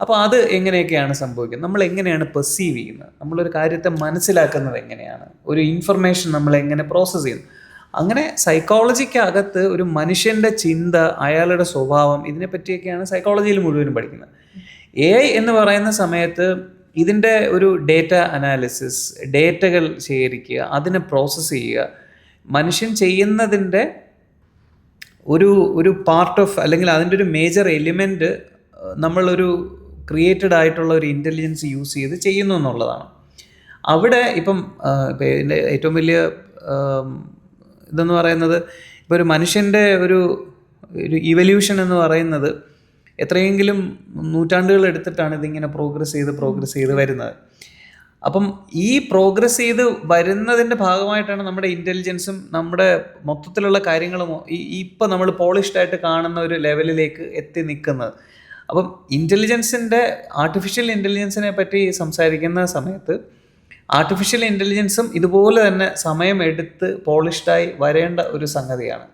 അപ്പോൾ അത് എങ്ങനെയൊക്കെയാണ് സംഭവിക്കുന്നത്, നമ്മൾ എങ്ങനെയാണ് പെർസീവ് ചെയ്യുന്നത്, നമ്മളൊരു കാര്യത്തെ മനസ്സിലാക്കുന്നത് എങ്ങനെയാണ്, ഒരു ഇൻഫർമേഷൻ നമ്മൾ എങ്ങനെ പ്രോസസ്സ് ചെയ്യുന്നു. അങ്ങനെ സൈക്കോളജിക്കകത്ത് ഒരു മനുഷ്യൻ്റെ ചിന്ത, അയാളുടെ സ്വഭാവം, ഇതിനെപ്പറ്റിയൊക്കെയാണ് സൈക്കോളജിയിൽ മുഴുവനും പഠിക്കുന്നത്. AI എന്ന് പറയുന്ന സമയത്ത് ഇതിൻ്റെ ഒരു ഡേറ്റ അനാലിസിസ്, ഡേറ്റകൾ ശേഖരിക്കുക, അതിനെ പ്രോസസ്സ് ചെയ്യുക, മനുഷ്യൻ ചെയ്യുന്നതിൻ്റെ ഒരു പാർട്ട് ഓഫ്, അല്ലെങ്കിൽ അതിൻ്റെ ഒരു മേജർ എലിമെൻറ്റ് നമ്മളൊരു ക്രിയേറ്റഡ് ആയിട്ടുള്ള ഒരു ഇൻ്റലിജൻസ് യൂസ് ചെയ്ത് ചെയ്യുന്നു എന്നുള്ളതാണ്. അവിടെ ഇപ്പം ഇതിൻ്റെ ഏറ്റവും വലിയ ഇതെന്ന് പറയുന്നത്, ഇപ്പോൾ ഒരു മനുഷ്യൻ്റെ ഒരു ഇവല്യൂഷൻ എന്ന് പറയുന്നത് എത്രയെങ്കിലും നൂറ്റാണ്ടുകൾ എടുത്തിട്ടാണ് ഇതിങ്ങനെ പ്രോഗ്രസ് ചെയ്ത് വരുന്നത്. അപ്പം ഈ പ്രോഗ്രസ് ചെയ്ത് വരുന്നതിൻ്റെ ഭാഗമായിട്ടാണ് നമ്മുടെ ഇൻ്റലിജൻസും നമ്മുടെ മൊത്തത്തിലുള്ള കാര്യങ്ങളും ഇപ്പം നമ്മൾ പോളിഷ്ഡായിട്ട് കാണുന്ന ഒരു ലെവലിലേക്ക് എത്തി നിൽക്കുന്നത്. അപ്പം ആർട്ടിഫിഷ്യൽ ഇൻ്റലിജൻസിനെ പറ്റി സംസാരിക്കുന്ന സമയത്ത് ആർട്ടിഫിഷ്യൽ ഇൻ്റലിജൻസും ഇതുപോലെ തന്നെ സമയമെടുത്ത് പോളിഷ്ഡായി വരേണ്ട ഒരു സംഗതിയാണ്.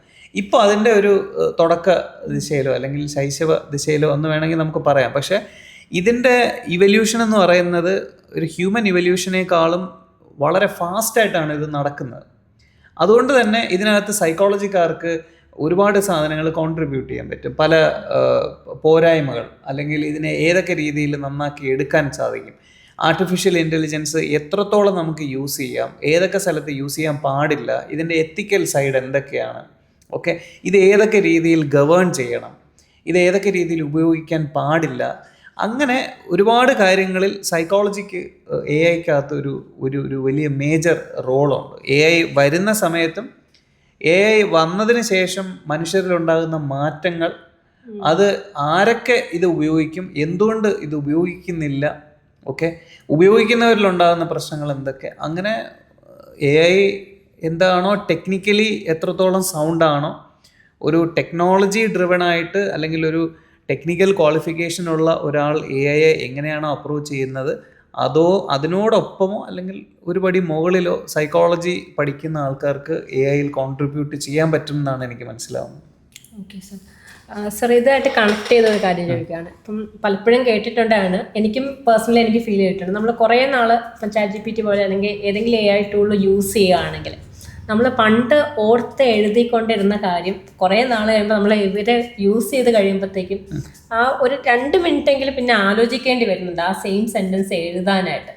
ഇപ്പോൾ അതിൻ്റെ ഒരു തുടക്ക ദിശയിലോ അല്ലെങ്കിൽ ശൈശവ ദിശയിലോ എന്ന് വേണമെങ്കിൽ നമുക്ക് പറയാം. പക്ഷേ ഇതിൻ്റെ ഇവല്യൂഷൻ എന്ന് പറയുന്നത് ഒരു ഹ്യൂമൻ ഇവല്യൂഷനേക്കാളും വളരെ ഫാസ്റ്റായിട്ടാണ് ഇത് നടക്കുന്നത്. അതുകൊണ്ട് തന്നെ ഇതിനകത്ത് സൈക്കോളജിക്കാർക്ക് ഒരുപാട് സാധനങ്ങൾ കോൺട്രിബ്യൂട്ട് ചെയ്യാൻ പറ്റും. പല പോരായ്മകൾ അല്ലെങ്കിൽ ഇതിനെ ഏതൊക്കെ രീതിയിൽ നന്നാക്കി എടുക്കാൻ സാധിക്കും, ആർട്ടിഫിഷ്യൽ ഇൻ്റലിജൻസ് എത്രത്തോളം നമുക്ക് യൂസ് ചെയ്യാം, ഏതൊക്കെ സ്ഥലത്ത് യൂസ് ചെയ്യാൻ പാടില്ല, ഇതിൻ്റെ എത്തിക്കൽ സൈഡ് എന്തൊക്കെയാണ്, ഓക്കെ, ഇത് ഏതൊക്കെ രീതിയിൽ ഗവേൺ ചെയ്യണം, ഇത് ഏതൊക്കെ രീതിയിൽ ഉപയോഗിക്കാൻ പാടില്ല, അങ്ങനെ ഒരുപാട് കാര്യങ്ങളിൽ സൈക്കോളജിക്ക് എ ഐക്കകത്ത് ഒരു വലിയ മേജർ റോളുണ്ട്. എ ഐ വരുന്ന സമയത്തും എ ഐ വന്നതിന് ശേഷം മനുഷ്യരിലുണ്ടാകുന്ന മാറ്റങ്ങൾ, അത് ആരൊക്കെ ഇത് ഉപയോഗിക്കും, എന്തുകൊണ്ട് ഇത് ഉപയോഗിക്കുന്നില്ല, ഓക്കെ, ഉപയോഗിക്കുന്നവരിലുണ്ടാകുന്ന പ്രശ്നങ്ങൾ എന്തൊക്കെ, അങ്ങനെ എ ഐ എന്താണോ ടെക്നിക്കലി എത്രത്തോളം സൗണ്ടാണോ, ഒരു ടെക്നോളജി ഡ്രിവൺ ആയിട്ട് അല്ലെങ്കിൽ ഒരു ടെക്നിക്കൽ ക്വാളിഫിക്കേഷൻ ഉള്ള ഒരാൾ എ ഐയെ എങ്ങനെയാണോ അപ്രോച്ച് ചെയ്യുന്നത്, അതോ അതിനോടൊപ്പമോ അല്ലെങ്കിൽ ഒരു പടി മുകളിലോ സൈക്കോളജി പഠിക്കുന്ന ആൾക്കാർക്ക് എ ഐയിൽ കോൺട്രിബ്യൂട്ട് ചെയ്യാൻ പറ്റും എന്നാണ് എനിക്ക് മനസ്സിലാവുന്നത്. Okay sir. സർ, ഇതായിട്ട് കണക്ട് ചെയ്ത ഒരു കാര്യം ചോദിക്കുകയാണ്. ഇപ്പം പലപ്പോഴും കേട്ടിട്ടുണ്ടാണ്, എനിക്കും പേഴ്സണലി എനിക്ക് ഫീൽ ചെയ്തിട്ടുണ്ട്, നമ്മൾ കുറേ നാൾ ഇപ്പം ChatGPT പോലെ അല്ലെങ്കിൽ ഏതെങ്കിലും AI ടൂൾ യൂസ് ചെയ്യുകയാണെങ്കിൽ നമ്മൾ പണ്ട് ഓർത്ത് എഴുതിക്കൊണ്ടിരുന്ന കാര്യം കുറേ നാൾ കഴിയുമ്പോൾ നമ്മൾ ഇവരെ യൂസ് ചെയ്ത് കഴിയുമ്പോഴത്തേക്കും ആ ഒരു 2 മിനിറ്റെങ്കിലും പിന്നെ ആലോചിക്കേണ്ടി വരുന്നുണ്ട് ആ സെയിം സെൻറ്റൻസ് എഴുതാനായിട്ട്.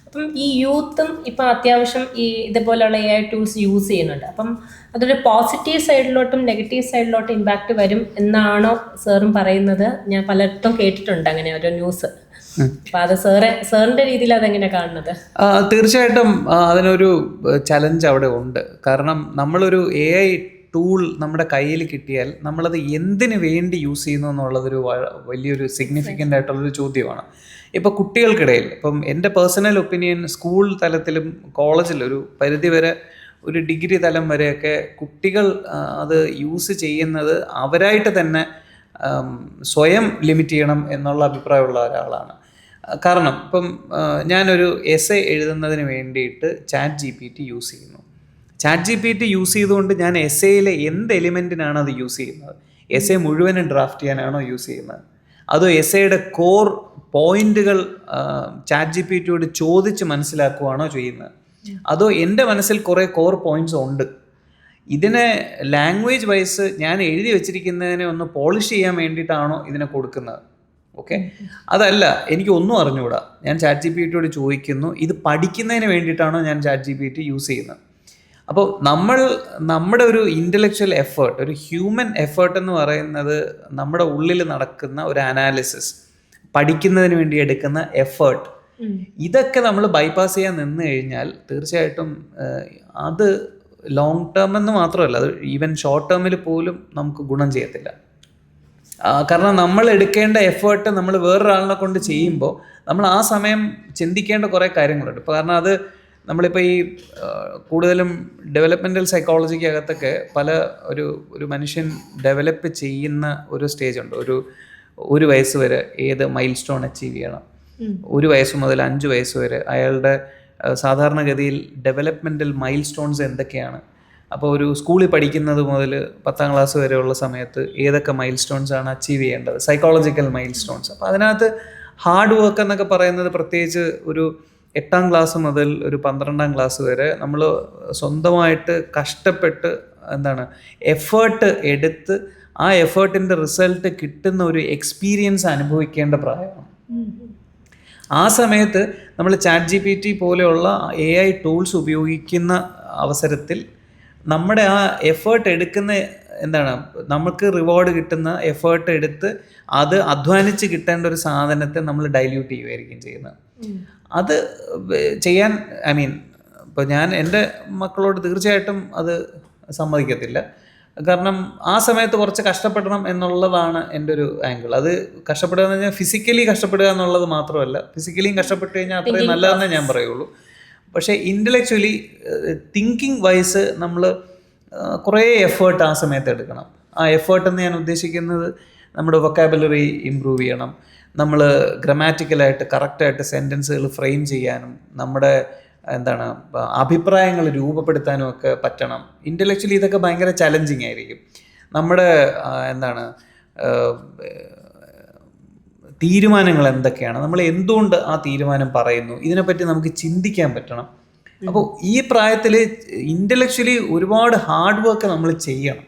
അപ്പം ഈ യൂത്തും ഇപ്പം അത്യാവശ്യം ഈ ഇതുപോലെയുള്ള AI ടൂൾസ് യൂസ് ചെയ്യുന്നുണ്ട്. അപ്പം അതൊരു പോസിറ്റീവ് സൈഡിലോട്ടും നെഗറ്റീവ് സൈഡിലോട്ടും ഇമ്പാക്റ്റ് വരും എന്നാണോ സാറും പറയുന്നത്? ഞാൻ പലയിടത്തും കേട്ടിട്ടുണ്ട് അങ്ങനെ ഒരു ന്യൂസ്. അപ്പം അത് സാറിൻ്റെ രീതിയിൽ അതെങ്ങനെ കാണുന്നത്? തീർച്ചയായിട്ടും അതിനൊരു ചലഞ്ച് അവിടെ ഉണ്ട്. കാരണം നമ്മളൊരു AI ടൂൾ നമ്മുടെ കയ്യിൽ കിട്ടിയാൽ നമ്മളത് എന്തിനു വേണ്ടി യൂസ് ചെയ്യുന്നു എന്നുള്ളതൊരു വലിയൊരു സിഗ്നിഫിക്കൻ്റ് ആയിട്ടുള്ളൊരു ചോദ്യമാണ്. ഇപ്പോൾ കുട്ടികൾക്കിടയിൽ, ഇപ്പം എൻ്റെ പേഴ്സണൽ ഒപ്പീനിയൻ, സ്കൂൾ തലത്തിലും കോളേജിലും ഒരു പരിധിവരെ, ഒരു ഡിഗ്രി തലം വരെയൊക്കെ കുട്ടികൾ അത് യൂസ് ചെയ്യുന്നത് അവരായിട്ട് തന്നെ സ്വയം ലിമിറ്റ് ചെയ്യണം എന്നുള്ള അഭിപ്രായമുള്ള ഒരാളാണ്. കാരണം ഇപ്പം ഞാനൊരു എസ്സേ എഴുതുന്നതിന് വേണ്ടിയിട്ട് ChatGPT യൂസ് ചെയ്യുന്നു. ChatGPT യൂസ് ചെയ്തുകൊണ്ട് ഞാൻ എസ്സേയിലെ എന്ത് എലിമെൻറ്റിനാണ് അത് യൂസ് ചെയ്യുന്നത്? എസ്സേ മുഴുവനും ഡ്രാഫ്റ്റ് ചെയ്യാനാണോ യൂസ് ചെയ്യുന്നത്? അതോ എസ്സേയുടെ കോർ പോയിന്റുകൾ ChatGPTയോട് ചോദിച്ച് മനസ്സിലാക്കുകയാണോ ചെയ്യുന്നത്? അതോ എൻ്റെ മനസ്സിൽ കുറേ കോർ പോയിന്റ്സ് ഉണ്ട്, ഇതിനെ ലാംഗ്വേജ് വൈസ് ഞാൻ എഴുതി വെച്ചിരിക്കുന്നതിനെ ഒന്ന് പോളിഷ് ചെയ്യാൻ വേണ്ടിയിട്ടാണോ ഇതിനെ കൊടുക്കുന്നത്? ഓക്കെ, അതല്ല, എനിക്ക് ഒന്നും അറിഞ്ഞുകൂടാ, ഞാൻ ChatGPTയോട് ചോദിക്കുന്നു, ഇത് പഠിക്കുന്നതിന് വേണ്ടിയിട്ടാണോ ഞാൻ ChatGPT യൂസ് ചെയ്യുന്നത്? അപ്പോൾ നമ്മുടെ ഒരു ഇൻ്റലക്ച്വൽ എഫേർട്ട്, ഒരു ഹ്യൂമൻ എഫേർട്ട് എന്ന് പറയുന്നത് നമ്മുടെ ഉള്ളിൽ നടക്കുന്ന ഒരു അനാലിസിസ്, പഠിക്കുന്നതിന് വേണ്ടി എടുക്കുന്ന എഫേർട്ട്, ഇതൊക്കെ നമ്മൾ ബൈപ്പാസ് ചെയ്യാൻ നിന്ന് കഴിഞ്ഞാൽ തീർച്ചയായിട്ടും അത് ലോങ് ടേം എന്ന് മാത്രമല്ല, അത് ഈവൻ ഷോർട്ട് ടേമിൽ പോലും നമുക്ക് ഗുണം ചെയ്യത്തില്ല. കാരണം നമ്മൾ എടുക്കേണ്ട എഫേർട്ട് നമ്മൾ വേറൊരാളിനെ കൊണ്ട് ചെയ്യുമ്പോൾ നമ്മൾ ആ സമയം ചിന്തിക്കേണ്ട കുറേ കാര്യങ്ങളുണ്ട്. ഇപ്പോൾ കാരണം അത് നമ്മളിപ്പോൾ ഈ കൂടുതലും ഡെവലപ്മെൻറ്റൽ സൈക്കോളജിക്കകത്തൊക്കെ പല ഒരു മനുഷ്യൻ ഡെവലപ്പ് ചെയ്യുന്ന ഒരു സ്റ്റേജ് ഉണ്ട്. ഒരു വയസ്സ് വരെ ഏത് മൈൽ സ്റ്റോൺ അച്ചീവ് ചെയ്യണം, 1 വയസ്സ് മുതൽ 5 വയസ്സ് വരെ അയാളുടെ സാധാരണഗതിയിൽ ഡെവലപ്മെൻറ്റൽ മൈൽ സ്റ്റോൺസ് എന്തൊക്കെയാണ്. അപ്പോൾ ഒരു സ്കൂളിൽ പഠിക്കുന്നത് മുതൽ 10ാം ക്ലാസ് വരെയുള്ള സമയത്ത് ഏതൊക്കെ മൈൽ സ്റ്റോൺസ് ആണ് അച്ചീവ് ചെയ്യേണ്ടത്, സൈക്കോളജിക്കൽ മൈൽ സ്റ്റോൺസ്. അപ്പോൾ അതിനകത്ത് ഹാർഡ് വർക്ക് എന്നൊക്കെ പറയുന്നത് പ്രത്യേകിച്ച് ഒരു 8ാം ക്ലാസ് മുതൽ ഒരു 12ാം ക്ലാസ് വരെ നമ്മൾ സ്വന്തമായിട്ട് കഷ്ടപ്പെട്ട് എഫേർട്ട് എടുത്ത് ആ എഫേർട്ടിൻ്റെ റിസൾട്ട് കിട്ടുന്ന ഒരു എക്സ്പീരിയൻസ് അനുഭവിക്കേണ്ട പ്രായമാണ്. ആ സമയത്ത് നമ്മൾ ChatGPT പോലെയുള്ള AI ടൂൾസ് ഉപയോഗിക്കുന്ന അവസരത്തിൽ നമ്മുടെ ആ എഫേർട്ട് എടുക്കുന്ന നമുക്ക് റിവാർഡ് കിട്ടുന്ന എഫേർട്ട് എടുത്ത് അത് അധ്വാനിച്ച് കിട്ടേണ്ട ഒരു സാധനത്തെ നമ്മൾ ഡൈല്യൂട്ട് ചെയ്യുമായിരിക്കും ചെയ്യുന്നത്. അത് ചെയ്യാൻ ഇപ്പോൾ ഞാൻ എൻ്റെ മക്കളോട് തീർച്ചയായിട്ടും അത് സമ്മതിക്കത്തില്ല. കാരണം ആ സമയത്ത് കുറച്ച് കഷ്ടപ്പെടണം എന്നുള്ളതാണ് എൻ്റെ ഒരു ആംഗിൾ. അത് കഷ്ടപ്പെടുക എന്ന് പറഞ്ഞാൽ ഫിസിക്കലി കഷ്ടപ്പെടുക എന്നുള്ളത് മാത്രമല്ല, ഫിസിക്കലിയും കഷ്ടപ്പെട്ട് കഴിഞ്ഞാൽ അത്രയും നല്ലതെന്നേ ഞാൻ പറയുള്ളൂ. പക്ഷേ ഇൻ്റലക്ച്വലി തിങ്കിങ് വൈസ് നമ്മൾ കുറേ എഫേർട്ട് ആ സമയത്ത് എടുക്കണം. ആ എഫേർട്ട് എന്ന് ഞാൻ ഉദ്ദേശിക്കുന്നത് നമ്മുടെ വൊക്കാബുലറി ഇമ്പ്രൂവ് ചെയ്യണം, നമ്മൾ ഗ്രാമാറ്റിക്കലായിട്ട് കറക്റ്റായിട്ട് സെൻറ്റൻസുകൾ ഫ്രെയിം ചെയ്യാനും നമ്മുടെ അഭിപ്രായങ്ങൾ രൂപപ്പെടുത്താനും ഒക്കെ പറ്റണം. ഇൻ്റലക്ച്വലി ഇതൊക്കെ ഭയങ്കര ചലഞ്ചിങ് ആയിരിക്കും. നമ്മുടെ തീരുമാനങ്ങൾ എന്തൊക്കെയാണ്, നമ്മൾ എന്തുകൊണ്ട് ആ തീരുമാനം പറയുന്നു, ഇതിനെപ്പറ്റി നമുക്ക് ചിന്തിക്കാൻ പറ്റണം. അപ്പോൾ ഈ പ്രായത്തിൽ ഇൻ്റലക്ച്വലി ഒരുപാട് ഹാർഡ് വർക്ക് നമ്മൾ ചെയ്യണം.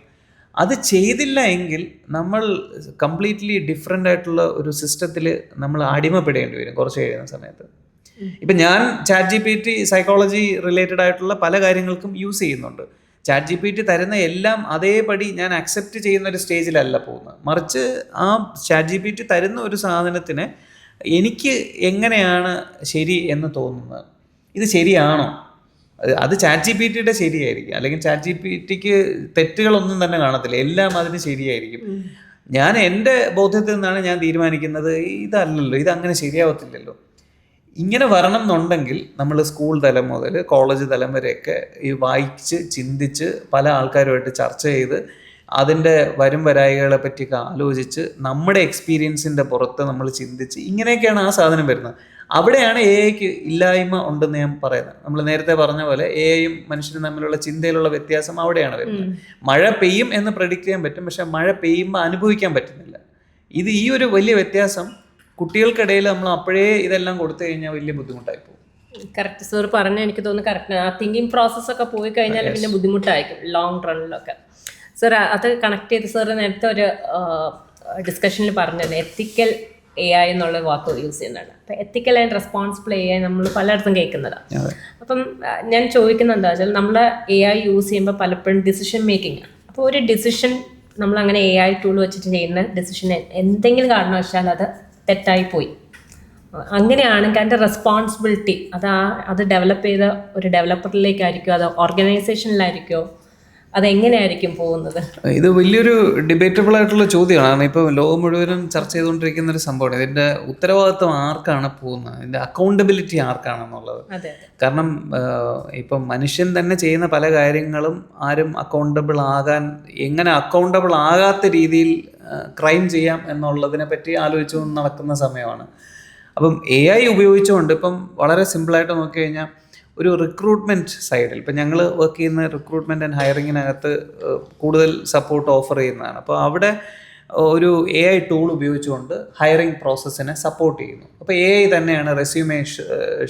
അത് ചെയ്തില്ല എങ്കിൽ നമ്മൾ കംപ്ലീറ്റ്ലി ഡിഫറെൻ്റ് ആയിട്ടുള്ള ഒരു സിസ്റ്റത്തിൽ നമ്മൾ അടിമപ്പെടേണ്ടി വരും കുറച്ച് കഴിയുന്ന സമയത്ത്. ഇപ്പം ഞാൻ ChatGPT സൈക്കോളജി റിലേറ്റഡ് ആയിട്ടുള്ള പല കാര്യങ്ങൾക്കും യൂസ് ചെയ്യുന്നുണ്ട്. ChatGPT തരുന്ന എല്ലാം അതേപടി ഞാൻ അക്സെപ്റ്റ് ചെയ്യുന്ന ഒരു സ്റ്റേജിലല്ല പോകുന്നത്. മറിച്ച് ആ ChatGPT തരുന്ന ഒരു സാധനത്തിന് എനിക്ക് എങ്ങനെയാണ് ശരി എന്ന് തോന്നുന്നത്, ഇത് ശരിയാണോ, അത് ChatGPTയുടെ ശരിയായിരിക്കും, അല്ലെങ്കിൽ ChatGPTക്ക് തെറ്റുകളൊന്നും തന്നെ കാണത്തില്ല, എല്ലാം അതിന് ശരിയായിരിക്കും. ഞാൻ എൻ്റെ ബോധ്യത്തിൽ നിന്നാണ് ഞാൻ തീരുമാനിക്കുന്നത്, ഇതല്ലല്ലോ, ഇതങ്ങനെ ശരിയാവത്തില്ലല്ലോ. ഇങ്ങനെ വരണം എന്നുണ്ടെങ്കിൽ നമ്മൾ സ്കൂൾ തലം മുതൽ കോളേജ് തലം വരെയൊക്കെ ഈ വായിച്ച് ചിന്തിച്ച് പല ആൾക്കാരുമായിട്ട് ചർച്ച ചെയ്ത് അതിൻ്റെ വരും വരായികളെ പറ്റിയൊക്കെ ആലോചിച്ച് നമ്മുടെ എക്സ്പീരിയൻസിൻ്റെ പുറത്ത് നമ്മൾ ചിന്തിച്ച് ഇങ്ങനെയൊക്കെയാണ് ആ സാധനം വരുന്നത്. അവിടെയാണ് AI ഇല്ലായ്മ ഉണ്ടെന്ന് ഞാൻ പറയുന്നത്. നമ്മൾ നേരത്തെ പറഞ്ഞ പോലെ AIയും മനുഷ്യനും തമ്മിലുള്ള ചിന്തയിലുള്ള വ്യത്യാസം അവിടെയാണ് വരുന്നത്. മഴ പെയ്യും എന്ന് പ്രെഡിക്റ്റ് ചെയ്യാൻ പറ്റും, പക്ഷെ മഴ പെയ്യുമ്പോൾ അനുഭവിക്കാൻ പറ്റുന്നില്ല. ഈ ഒരു വലിയ വ്യത്യാസം കുട്ടികൾക്കിടയിൽ നമ്മൾ അപ്പോഴേ ഇതെല്ലാം കൊടുത്തു കഴിഞ്ഞാൽ വലിയ ബുദ്ധിമുട്ടായി പോകും. കറക്റ്റ് സാർ പറഞ്ഞാൽ എനിക്ക് തോന്നുന്നു കറക്റ്റ്. ആ തിങ്കിങ് പ്രോസസ്സൊക്കെ പോയി കഴിഞ്ഞാൽ പിന്നെ ബുദ്ധിമുട്ടായിരിക്കും ലോങ് റണ്ണിലൊക്കെ. സാർ അത് കണക്ട് ചെയ്ത് സാർ നേരത്തെ ഒരു ഡിസ്കഷനിൽ പറഞ്ഞത് എത്തിക്കൽ AI എന്നുള്ള വാക്ക് യൂസ് ചെയ്യുന്നതാണ്. അപ്പം എത്തിക്കൽ ആൻഡ് റെസ്പോൺസിബിൾ AI നമ്മൾ പലയിടത്തും കേൾക്കുന്നതാണ്. അപ്പം ഞാൻ ചോദിക്കുന്നത് എന്താ വെച്ചാൽ നമ്മൾ AI യൂസ് ചെയ്യുമ്പോൾ പലപ്പോഴും ഡിസിഷൻ മേക്കിംഗ് ആണ്. അപ്പോൾ ഒരു ഡിസിഷൻ നമ്മളങ്ങനെ AI ടൂൾ വെച്ചിട്ട് ചെയ്യുന്ന ഡിസിഷൻ എന്തെങ്കിലും കാരണവശാൽ അത് തെറ്റായിപ്പോയി, അങ്ങനെയാണെങ്കിൽ അതിൻ്റെ റെസ്പോൺസിബിലിറ്റി അത് ഡെവലപ്പ് ചെയ്ത ഒരു ഡെവലപ്പറിലേക്കായിരിക്കുമോ അതോ ഓർഗനൈസേഷനിലായിരിക്കുമോ, അതെങ്ങനെയായിരിക്കും പോകുന്നത്? ഇത് വലിയൊരു ഡിബേറ്റബിൾ ആയിട്ടുള്ള ചോദ്യമാണ്. ഇപ്പോൾ ലോകം മുഴുവനും ചർച്ച ചെയ്തുകൊണ്ടിരിക്കുന്ന ഒരു സംഭവമാണ്. ഇതിൻ്റെ ഉത്തരവാദിത്വം ആർക്കാണ് പോകുന്നത്, ഇതിൻ്റെ അക്കൗണ്ടബിലിറ്റി ആർക്കാണെന്നുള്ളത്. കാരണം ഇപ്പം മനുഷ്യൻ തന്നെ ചെയ്യുന്ന പല കാര്യങ്ങളും ആരും എങ്ങനെ അക്കൗണ്ടബിൾ ആകാത്ത രീതിയിൽ ക്രൈം ചെയ്യാം എന്നുള്ളതിനെ പറ്റി ആലോചിച്ചു നടക്കുന്ന സമയമാണ്. അപ്പം AI ഉപയോഗിച്ചുകൊണ്ട് ഇപ്പം വളരെ സിമ്പിളായിട്ട് നോക്കി കഴിഞ്ഞാൽ ഒരു റിക്രൂട്ട്മെൻറ്റ് സൈഡിൽ ഇപ്പം ഞങ്ങൾ വർക്ക് ചെയ്യുന്ന റിക്രൂട്ട്മെൻറ്റ് ആൻഡ് ഹയറിങ്ങിനകത്ത് കൂടുതൽ സപ്പോർട്ട് ഓഫർ ചെയ്യുന്നതാണ്. അപ്പോൾ അവിടെ ഒരു AI ടൂൾ ഉപയോഗിച്ചുകൊണ്ട് ഹയറിംഗ് പ്രോസസ്സിനെ സപ്പോർട്ട് ചെയ്യുന്നു. അപ്പോൾ AI തന്നെയാണ് റെസ്യൂമേ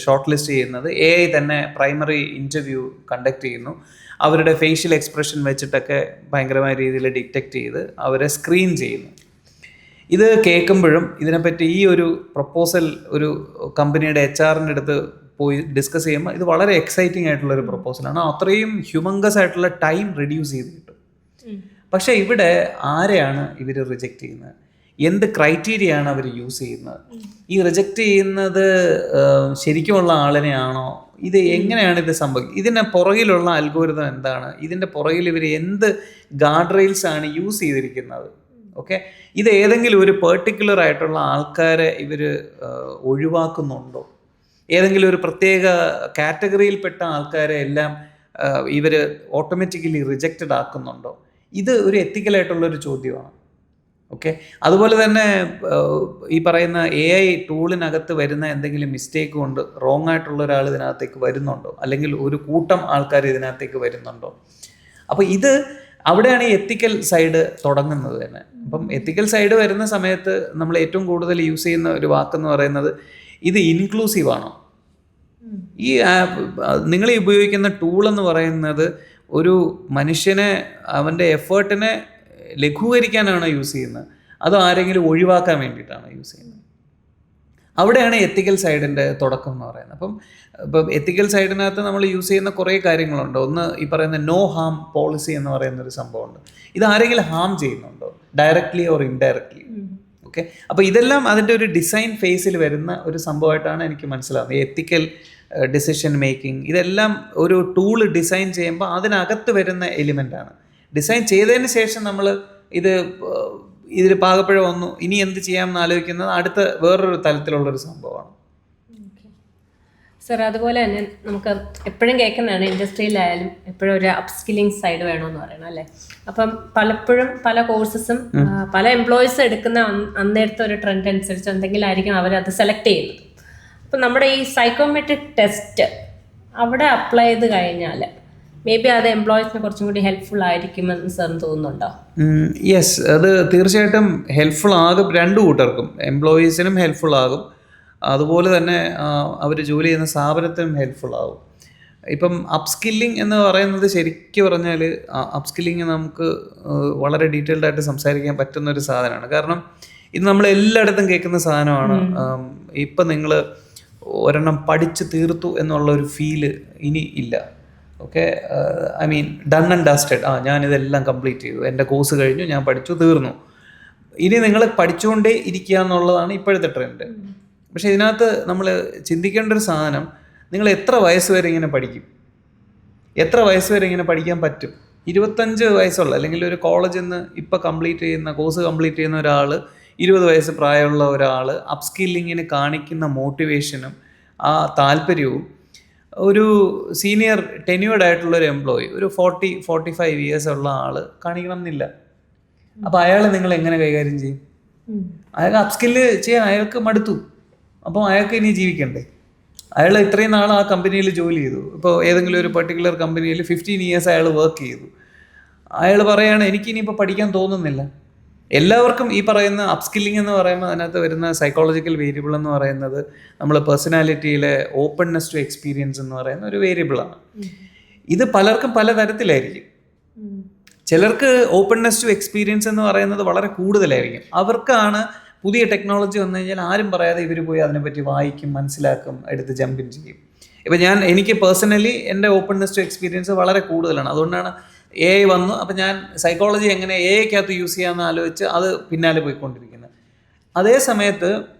ഷോർട്ട് ലിസ്റ്റ് ചെയ്യുന്നത്, AI തന്നെ പ്രൈമറി ഇൻ്റർവ്യൂ കണ്ടക്ട് ചെയ്യുന്നു, അവരുടെ ഫേഷ്യൽ എക്സ്പ്രഷൻ വെച്ചിട്ടൊക്കെ ഭയങ്കരമായ രീതിയിൽ ഡിറ്റക്റ്റ് ചെയ്ത് അവരെ സ്ക്രീൻ ചെയ്യുന്നു. ഇത് കേൾക്കുമ്പോഴും ഇതിനെപ്പറ്റി ഈ ഒരു പ്രപ്പോസൽ ഒരു കമ്പനിയുടെ HR-ൻ്റെ അടുത്ത് പോയി ഡിസ്കസ് ചെയ്യുമ്പോൾ ഇത് വളരെ എക്സൈറ്റിംഗ് ആയിട്ടുള്ളൊരു പ്രപ്പോസലാണ്. അത്രയും ഹ്യൂമങ്കസ് ആയിട്ടുള്ള ടൈം റെഡ്യൂസ് ചെയ്ത് കിട്ടും. പക്ഷേ ഇവിടെ ആരെയാണ് ഇവർ റിജക്റ്റ് ചെയ്യുന്നത്, എന്ത് ക്രൈറ്റീരിയയാണ് അവർ യൂസ് ചെയ്യുന്നത്, ഈ റിജക്റ്റ് ചെയ്യുന്നത് ശരിക്കുമുള്ള ആളിനെയാണോ, ഇത് എങ്ങനെയാണ് ഇത് സംഭവിക്കുന്നത്, ഇതിന് പുറകിലുള്ള അൽഗോരിതം എന്താണ്, ഇതിൻ്റെ പുറകിൽ ഇവർ എന്ത് ഗാർഡ് റെയിൽസ് ആണ് യൂസ് ചെയ്തിരിക്കുന്നത്. ഓക്കെ, ഇത് ഏതെങ്കിലും ഒരു പെർട്ടിക്കുലർ ആയിട്ടുള്ള ആൾക്കാരെ ഇവർ ഒഴിവാക്കുന്നുണ്ടോ, ഏതെങ്കിലും ഒരു പ്രത്യേക കാറ്റഗറിയിൽപ്പെട്ട ആൾക്കാരെ എല്ലാം ഇവർ ഓട്ടോമാറ്റിക്കലി റിജക്റ്റഡ് ആക്കുന്നുണ്ടോ, ഇത് ഒരു എത്തിക്കലായിട്ടുള്ളൊരു ചോദ്യമാണ്. ഓക്കെ, അതുപോലെ തന്നെ ഈ പറയുന്ന AI ടൂളിനകത്ത് വരുന്ന എന്തെങ്കിലും മിസ്റ്റേക്ക് കൊണ്ട് റോങ് ആയിട്ടുള്ള ഒരാൾ ഇതിനകത്തേക്ക് വരുന്നുണ്ടോ, അല്ലെങ്കിൽ ഒരു കൂട്ടം ആൾക്കാർ ഇതിനകത്തേക്ക് വരുന്നുണ്ടോ. അപ്പോൾ അവിടെയാണ് ഈ എത്തിക്കൽ സൈഡ് തുടങ്ങുന്നത് തന്നെ. അപ്പം എത്തിക്കൽ സൈഡ് വരുന്ന സമയത്ത് നമ്മൾ ഏറ്റവും കൂടുതൽ യൂസ് ചെയ്യുന്ന ഒരു വാക്കെന്ന് പറയുന്നത് ഇത് ഇൻക്ലൂസീവ് ആണോ. ഈ നിങ്ങൾ ഉപയോഗിക്കുന്ന ടൂൾ എന്ന് പറയുന്നത് ഒരു മനുഷ്യനെ അവൻ്റെ എഫേർട്ടിനെ ലഘൂകരിക്കാനാണ് യൂസ് ചെയ്യുന്നത്, അതോ ആരെങ്കിലും ഒഴിവാക്കാൻ വേണ്ടിയിട്ടാണ് യൂസ് ചെയ്യുന്നത്. അവിടെയാണ് എത്തിക്കൽ സൈഡിൻ്റെ തുടക്കം എന്ന് പറയുന്നത്. ഇപ്പം എത്തിക്കൽ സൈഡിനകത്ത് നമ്മൾ യൂസ് ചെയ്യുന്ന കുറേ കാര്യങ്ങളുണ്ട്. ഒന്ന് ഈ പറയുന്ന നോ ഹാം പോളിസി എന്ന് പറയുന്നൊരു സംഭവമുണ്ട്. ഇത് ആരെങ്കിലും ഹാം ചെയ്യുന്നുണ്ടോ, ഡയറക്റ്റ്ലി ഓർ ഇൻഡയറക്റ്റ്ലി. ഓക്കെ, അപ്പോൾ ഇതെല്ലാം അതിൻ്റെ ഒരു ഡിസൈൻ ഫേസിൽ വരുന്ന ഒരു സംഭവമായിട്ടാണ് എനിക്ക് മനസ്സിലാവുന്നത്. എത്തിക്കൽ ഡിസിഷൻ മേക്കിംഗ് ഇതെല്ലാം ഒരു ടൂൾ ഡിസൈൻ ചെയ്യുമ്പോൾ അതിനകത്ത് വരുന്ന എലിമെൻ്റാണ്. ഡിസൈൻ ചെയ്തതിന് ശേഷം നമ്മൾ ഇതിൽ പാകപ്പിഴ വന്നു ഇനി എന്ത് ചെയ്യാമെന്ന് ആലോചിക്കുന്നത് അടുത്ത വേറൊരു തലത്തിലുള്ളൊരു സംഭവമാണ്. സർ, അതുപോലെ തന്നെ നമുക്ക് എപ്പോഴും കേൾക്കുന്നതാണ് ഇൻഡസ്ട്രിയിലായാലും എപ്പോഴും ഒരു അപ്സ്കില്ലിംഗ് സൈഡ് വേണമെന്ന് പറയണം അല്ലേ. അപ്പം പലപ്പോഴും പല കോഴ്സസും പല എംപ്ലോയീസ് എടുക്കുന്ന അന്നേരത്തെ ഒരു ട്രെൻഡ് അനുസരിച്ച് എന്തെങ്കിലും ആയിരിക്കും അവരത് സെലക്ട് ചെയ്യുന്നത്. അപ്പം നമ്മുടെ ഈ സൈക്കോമെട്രിക് ടെസ്റ്റ് അവിടെ അപ്ലൈ ചെയ്ത് കഴിഞ്ഞാൽ മേ ബി അത് എംപ്ലോയീസിന് കുറച്ചും കൂടി ഹെൽപ്ഫുൾ ആയിരിക്കുമെന്ന് സാറിന് തോന്നുന്നുണ്ടോ? യെസ്, അത് തീർച്ചയായിട്ടും ഹെൽപ്ഫുൾ ആകും. രണ്ടു കൂട്ടർക്കും, എംപ്ലോയീസിനും ഹെൽപ്ഫുൾ ആകും, അതുപോലെ തന്നെ അവർ ജോലി ചെയ്യുന്ന സ്ഥാപനത്തിനും ഹെൽപ്ഫുൾ ആകും. ഇപ്പം അപ്സ്കില്ലിംഗ് എന്ന് പറയുന്നത് ശരിക്കും പറഞ്ഞാൽ അപ്സ്കില്ലിംഗ് നമുക്ക് വളരെ ഡീറ്റെയിൽഡ് ആയിട്ട് സംസാരിക്കാൻ പറ്റുന്ന ഒരു സാധനമാണ്. കാരണം ഇത് നമ്മൾ എല്ലായിടത്തും കേൾക്കുന്ന സാധനമാണ്. ഇപ്പം നിങ്ങൾ ഒരെണ്ണം പഠിച്ച് തീർത്തു എന്നുള്ള ഒരു ഫീല് ഇനി ഇല്ല. Okay, I mean done and dusted. ഞാനിതെല്ലാം കംപ്ലീറ്റ് ചെയ്തു, എൻ്റെ കോഴ്സ് കഴിഞ്ഞു, ഞാൻ പഠിച്ചു, തീർന്നു. ഇനി നിങ്ങൾ പഠിച്ചുകൊണ്ടേ ഇരിക്കുക എന്നുള്ളതാണ് ഇപ്പോഴത്തെ ട്രെൻഡ്. പക്ഷേ ഇതിനകത്ത് നമ്മൾ ചിന്തിക്കേണ്ട ഒരു സാധനം, നിങ്ങൾ എത്ര വയസ്സ് വരെ ഇങ്ങനെ പഠിക്കും? എത്ര വയസ്സ് വരെ ഇങ്ങനെ പഠിക്കാൻ പറ്റും? 25 വയസ്സുള്ള, അല്ലെങ്കിൽ ഒരു കോളേജിൽ നിന്ന് ഇപ്പോൾ കോഴ്സ് കംപ്ലീറ്റ് ചെയ്യുന്ന ഒരാൾ, 20 വയസ്സ് പ്രായമുള്ള ഒരാൾ അപ്സ്കില്ലിങ്ങിന് കാണിക്കുന്ന മോട്ടിവേഷനും ആ താല്പര്യവും ഒരു സീനിയർ ടെന്യൂർഡ് ആയിട്ടുള്ള ഒരു എംപ്ലോയി, ഒരു 40-45 ഇയേഴ്സ് ഉള്ള ആൾ കാണിക്കണം എന്നില്ല. അപ്പോൾ അയാൾ നിങ്ങൾ എങ്ങനെ കൈകാര്യം ചെയ്യും? അയാൾക്ക് അപ്സ്കില്ല് ചെയ്യാൻ അയാൾക്ക് മടുത്തു. അപ്പോൾ അയാൾക്ക് ഇനി ജീവിക്കണ്ടേ? അയാൾ ഇത്രയും നാൾ ആ കമ്പനിയിൽ ജോലി ചെയ്തു. ഇപ്പോൾ ഏതെങ്കിലും ഒരു പെർട്ടിക്കുലർ കമ്പനിയിൽ 15 ഇയേഴ്സ് അയാൾ വർക്ക് ചെയ്തു. അയാൾ പറയുകയാണ് എനിക്കിനിയിപ്പോൾ പഠിക്കാൻ തോന്നുന്നില്ല. എല്ലാവർക്കും ഈ പറയുന്ന അപ്സ്കില്ലിംഗ് എന്ന് പറയുമ്പോൾ അതിനകത്ത് വരുന്ന സൈക്കോളജിക്കൽ വേരിയബിൾ എന്ന് പറയുന്നത് നമ്മൾ പേഴ്സണാലിറ്റിയിലെ ഓപ്പൺനെസ് ടു എക്സ്പീരിയൻസ് എന്ന് പറയുന്ന ഒരു വേരിയബിളാണ്. ഇത് പലർക്കും പലതരത്തിലായിരിക്കും. ചിലർക്ക് ഓപ്പൺനെസ് ടു എക്സ്പീരിയൻസ് എന്ന് പറയുന്നത് വളരെ കൂടുതലായിരിക്കും. അവർക്കാണ് പുതിയ ടെക്നോളജി വന്നു കഴിഞ്ഞാൽ ആരും പറയാതെ ഇവർ പോയി അതിനെപ്പറ്റി വായിക്കും, മനസ്സിലാക്കും, എടുത്ത് ജമ്പിൻ ചെയ്യും. ഇപ്പം എനിക്ക് പേഴ്സണലി എൻ്റെ ഓപ്പൺനെസ് ടു എക്സ്പീരിയൻസ് വളരെ കൂടുതലാണ്. അതുകൊണ്ടാണ് AI വന്നു. അപ്പം ഞാൻ സൈക്കോളജി എങ്ങനെ AIക്കകത്ത് യൂസ് ചെയ്യാമെന്ന് ആലോചിച്ച് അത് പിന്നാലെ പോയിക്കൊണ്ടിരിക്കുന്നത്. അതേ സമയത്ത്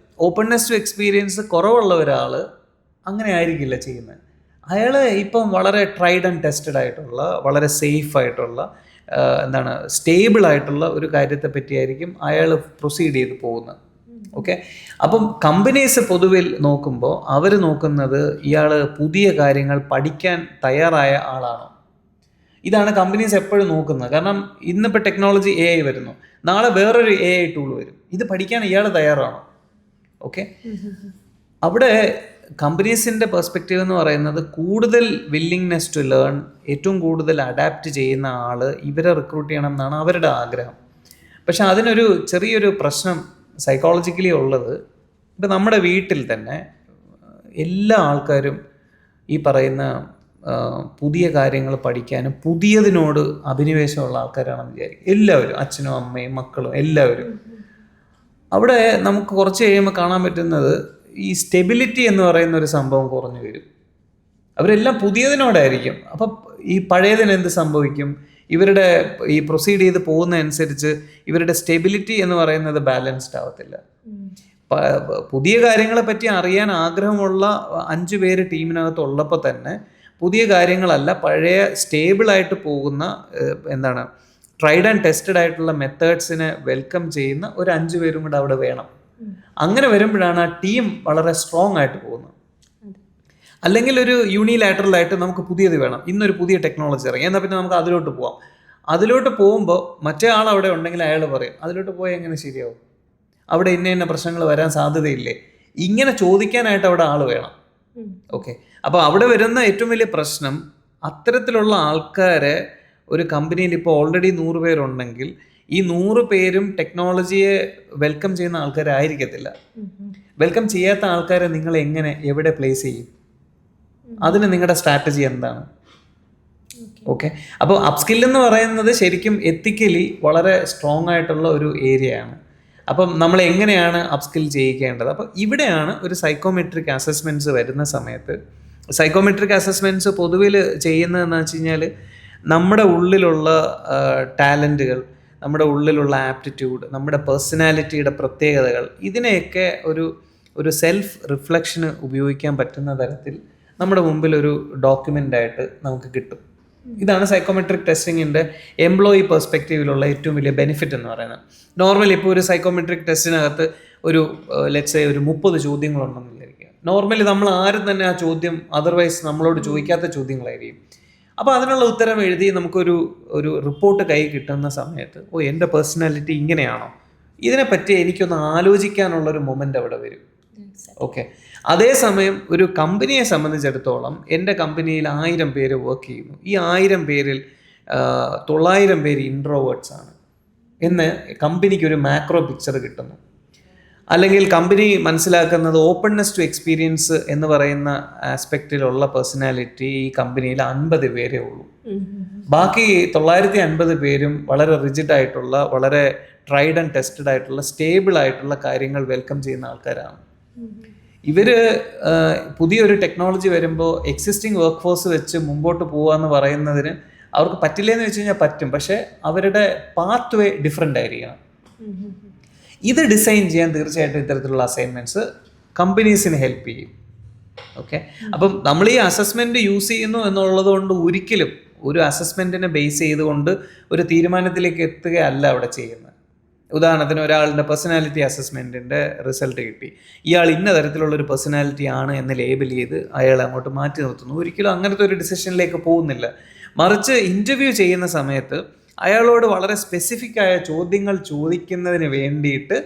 ഓപ്പൺനെസ് ടു എക്സ്പീരിയൻസ് കുറവുള്ള ഒരാൾ അങ്ങനെ ആയിരിക്കില്ല ചെയ്യുന്നത്. അയാൾ ഇപ്പം വളരെ ട്രൈഡ് ആൻഡ് ടെസ്റ്റഡ് ആയിട്ടുള്ള, വളരെ സേഫ് ആയിട്ടുള്ള, സ്റ്റേബിൾ ആയിട്ടുള്ള ഒരു കാര്യത്തെ പറ്റിയായിരിക്കും അയാൾ പ്രൊസീഡ് ചെയ്ത് പോകുന്നത്. ഓക്കെ, അപ്പം കമ്പനീസ് പൊതുവിൽ നോക്കുമ്പോൾ അവർ നോക്കുന്നത് ഇയാൾ പുതിയ കാര്യങ്ങൾ പഠിക്കാൻ തയ്യാറായ ആളാണോ? ഇതാണ് കമ്പനീസ് എപ്പോഴും നോക്കുന്നത്. കാരണം ഇന്നിപ്പോൾ ടെക്നോളജി AI വരുന്നു, നാളെ വേറൊരു AI ടൂൾ വരും. ഇത് പഠിക്കാൻ ഇയാൾ തയ്യാറാണോ? ഓക്കെ, അവിടെ കമ്പനീസിൻ്റെ പെർസ്പെക്റ്റീവ് എന്ന് പറയുന്നത് കൂടുതൽ വില്ലിങ്നെസ് ടു ലേൺ, ഏറ്റവും കൂടുതൽ അഡാപ്റ്റ് ചെയ്യുന്ന ആൾ ഇവരെ റിക്രൂട്ട് ചെയ്യണം എന്നാണ് അവരുടെ ആഗ്രഹം. പക്ഷെ അതിനൊരു ചെറിയൊരു പ്രശ്നം സൈക്കോളജിക്കലി ഉള്ളത്, ഇപ്പം നമ്മുടെ വീട്ടിൽ തന്നെ എല്ലാ ആൾക്കാരും ഈ പറയുന്ന പുതിയ കാര്യങ്ങൾ പഠിക്കാനും പുതിയതിനോട് അഭിനിവേശമുള്ള ആൾക്കാരാണെന്ന് വിചാരിക്കും. എല്ലാവരും, അച്ഛനും അമ്മയും മക്കളും എല്ലാവരും. അവിടെ നമുക്ക് കുറച്ച് കഴിയുമ്പോൾ കാണാൻ പറ്റുന്നത് ഈ സ്റ്റെബിലിറ്റി എന്ന് പറയുന്ന ഒരു സംഭവം കുറഞ്ഞു വരും. അവരെല്ലാം പുതിയതിനോടായിരിക്കും. അപ്പം ഈ പഴയതിന് എന്ത് സംഭവിക്കും? ഇവരുടെ ഈ പ്രൊസീഡ് ചെയ്ത് പോകുന്നതനുസരിച്ച് ഇവരുടെ സ്റ്റെബിലിറ്റി എന്ന് പറയുന്നത് ബാലൻസ്ഡ് ആവത്തില്ല. പുതിയ കാര്യങ്ങളെ പറ്റി അറിയാൻ ആഗ്രഹമുള്ള 5 പേര് ടീമിനകത്ത് ഉള്ളപ്പോൾ തന്നെ പുതിയ കാര്യങ്ങളല്ല, പഴയ സ്റ്റേബിളായിട്ട് പോകുന്ന ട്രൈഡ് ആൻഡ് ടെസ്റ്റഡ് ആയിട്ടുള്ള മെത്തേഡ്സിനെ വെൽക്കം ചെയ്യുന്ന ഒരു 5 പേരും കൂടെ അവിടെ വേണം. അങ്ങനെ വരുമ്പോഴാണ് ആ ടീം വളരെ സ്ട്രോങ് ആയിട്ട് പോകുന്നത്. അല്ലെങ്കിൽ ഒരു യൂണിലാറ്ററലായിട്ട് നമുക്ക് പുതിയത് വേണം, ഇന്നൊരു പുതിയ ടെക്നോളജി ഇറങ്ങി, എന്നാൽ പിന്നെ നമുക്ക് അതിലോട്ട് പോവാം. അതിലോട്ട് പോകുമ്പോൾ മറ്റേ ആൾ അവിടെ ഉണ്ടെങ്കിൽ അയാൾ പറയും അതിലോട്ട് പോയാൽ എങ്ങനെ ശരിയാവും, അവിടെ ഇന്ന പ്രശ്നങ്ങൾ വരാൻ സാധ്യതയില്ലേ, ഇങ്ങനെ ചോദിക്കാനായിട്ട് അവിടെ ആൾ വേണം. ഓക്കെ, അപ്പോൾ അവിടെ വരുന്ന ഏറ്റവും വലിയ പ്രശ്നം, അത്തരത്തിലുള്ള ആൾക്കാരെ ഒരു കമ്പനിയിൽ ഇപ്പോൾ ഓൾറെഡി 100 പേരുണ്ടെങ്കിൽ ഈ 100 പേരും ടെക്നോളജിയെ വെൽക്കം ചെയ്യുന്ന ആൾക്കാരായിരിക്കത്തില്ല. വെൽക്കം ചെയ്യാത്ത ആൾക്കാരെ നിങ്ങൾ എവിടെ പ്ലേസ് ചെയ്യും? അതിന് നിങ്ങളുടെ സ്ട്രാറ്റജി എന്താണ്? ഓക്കെ, അപ്പോൾ അപ്സ്കിൽ എന്ന് പറയുന്നത് ശരിക്കും എത്തിക്കലി വളരെ സ്ട്രോങ് ആയിട്ടുള്ള ഒരു ഏരിയയാണ്. അപ്പം നമ്മൾ എങ്ങനെയാണ് അപ്സ്കിൽ ചെയ്യിക്കേണ്ടത്? അപ്പം ഇവിടെയാണ് ഒരു സൈക്കോമെട്രിക് അസസ്മെൻറ്റ്സ് വരുന്ന സമയത്ത്, സൈക്കോമെട്രിക് അസസ്മെൻറ്റ്സ് പൊതുവിൽ ചെയ്യുന്നതെന്ന് വെച്ച് കഴിഞ്ഞാൽ നമ്മുടെ ഉള്ളിലുള്ള ടാലൻറ്റുകൾ, നമ്മുടെ ഉള്ളിലുള്ള ആപ്റ്റിറ്റ്യൂഡ്, നമ്മുടെ പേഴ്സണാലിറ്റിയുടെ പ്രത്യേകതകൾ, ഇതിനെയൊക്കെ ഒരു സെൽഫ് റിഫ്ലക്ഷന് ഉപയോഗിക്കാൻ പറ്റുന്ന തരത്തിൽ നമ്മുടെ മുമ്പിൽ ഒരു ഡോക്യുമെൻ്റായിട്ട് നമുക്ക് കിട്ടും. ഇതാണ് സൈക്കോമെട്രിക് ടെസ്റ്റിങ്ങിൻ്റെ എംപ്ലോയി പെർസ്പെക്റ്റീവിലുള്ള ഏറ്റവും വലിയ ബെനിഫിറ്റ് എന്ന് പറയുന്നത്. നോർമലി ഇപ്പോൾ ഒരു സൈക്കോമെട്രിക് ടെസ്റ്റിനകത്ത് ഒരു ലെറ്റ്സ് സേ ഒരു 30 ചോദ്യങ്ങളുണ്ടെന്ന് വിചാരിക്കുക. നോർമലി നമ്മൾ ആരും തന്നെ ആ ചോദ്യം അതർവൈസ് നമ്മളോട് ചോദിക്കാത്ത ചോദ്യങ്ങളായിരിക്കും. അപ്പോൾ അതിനുള്ള ഉത്തരം എഴുതി നമുക്കൊരു റിപ്പോർട്ട് കൈ കിട്ടുന്ന സമയത്ത് എൻ്റെ പേഴ്സണാലിറ്റി ഇങ്ങനെയാണോ, ഇതിനെപ്പറ്റി എനിക്കൊന്ന് ആലോചിക്കാനുള്ളൊരു മൊമെൻ്റ് അവിടെ വരും. ഓക്കെ, അതേസമയം ഒരു കമ്പനിയെ സംബന്ധിച്ചിടത്തോളം എൻ്റെ കമ്പനിയിൽ 1000 പേര് വർക്ക് ചെയ്യുന്നു. ഈ 1000 പേരിൽ 900 പേര് ഇൻട്രോവേർട്സ് ആണ് എന്ന് കമ്പനിക്ക് ഒരു മാക്രോ പിക്ചർ കിട്ടുന്നു. അല്ലെങ്കിൽ കമ്പനി മനസ്സിലാക്കുന്നത് ഓപ്പൺനെസ് ടു എക്സ്പീരിയൻസ് എന്ന് പറയുന്ന ആസ്പെക്റ്റിലുള്ള പേഴ്സണാലിറ്റി ഈ കമ്പനിയിൽ 50 പേരേ ഉള്ളൂ. ബാക്കി 950 പേരും വളരെ റിജിഡ് ആയിട്ടുള്ള, വളരെ ട്രൈഡ് ആൻഡ് ടെസ്റ്റഡ് ആയിട്ടുള്ള, സ്റ്റേബിൾ ആയിട്ടുള്ള കാര്യങ്ങൾ വെൽക്കം ചെയ്യുന്ന ആൾക്കാരാണ്. ഇവർ പുതിയൊരു ടെക്നോളജി വരുമ്പോൾ എക്സിസ്റ്റിംഗ് വർക്ക് ഫോഴ്സ് വെച്ച് മുമ്പോട്ട് പോകാമെന്ന് പറയുന്നതിന് അവർക്ക് പറ്റില്ലെന്ന് വെച്ച് കഴിഞ്ഞാൽ പറ്റും, പക്ഷേ അവരുടെ പാത്ത് വേ ഡിഫറെൻ്റ് ആയിരിക്കണം. ഇത് ഡിസൈൻ ചെയ്യാൻ തീർച്ചയായിട്ടും ഇത്തരത്തിലുള്ള അസൈൻമെൻറ്റ്സ് കമ്പനീസിന് ഹെൽപ്പ് ചെയ്യും. ഓക്കെ, അപ്പം നമ്മൾ ഈ അസസ്മെൻറ്റ് യൂസ് ചെയ്യുന്നു എന്നുള്ളത് കൊണ്ട് ഒരിക്കലും ഒരു അസസ്മെൻറ്റിനെ ബേസ് ചെയ്തുകൊണ്ട് ഒരു തീരുമാനത്തിലേക്ക് എത്തുകയല്ല അവിടെ ചെയ്യുന്നത്. ഉദാഹരണത്തിന് ഒരാളുടെ പേഴ്സണാലിറ്റി അസസ്മെൻറ്റിൻ്റെ റിസൾട്ട് കിട്ടി, ഇയാൾ ഇന്ന തരത്തിലുള്ളൊരു പേഴ്സണാലിറ്റി ആണ് എന്ന് ലേബൽ ചെയ്ത് അയാളെ അങ്ങോട്ട് മാറ്റി നിർത്തുന്നു. ഒരിക്കലും അങ്ങനത്തെ ഒരു ഡിസിഷനിലേക്ക് പോകുന്നില്ല. മറിച്ച് ഇൻ്റർവ്യൂ ചെയ്യുന്ന സമയത്ത് അയാളോട് വളരെ സ്പെസിഫിക് ആയ ചോദ്യങ്ങൾ ചോദിക്കുന്നതിന് വേണ്ടിയിട്ട്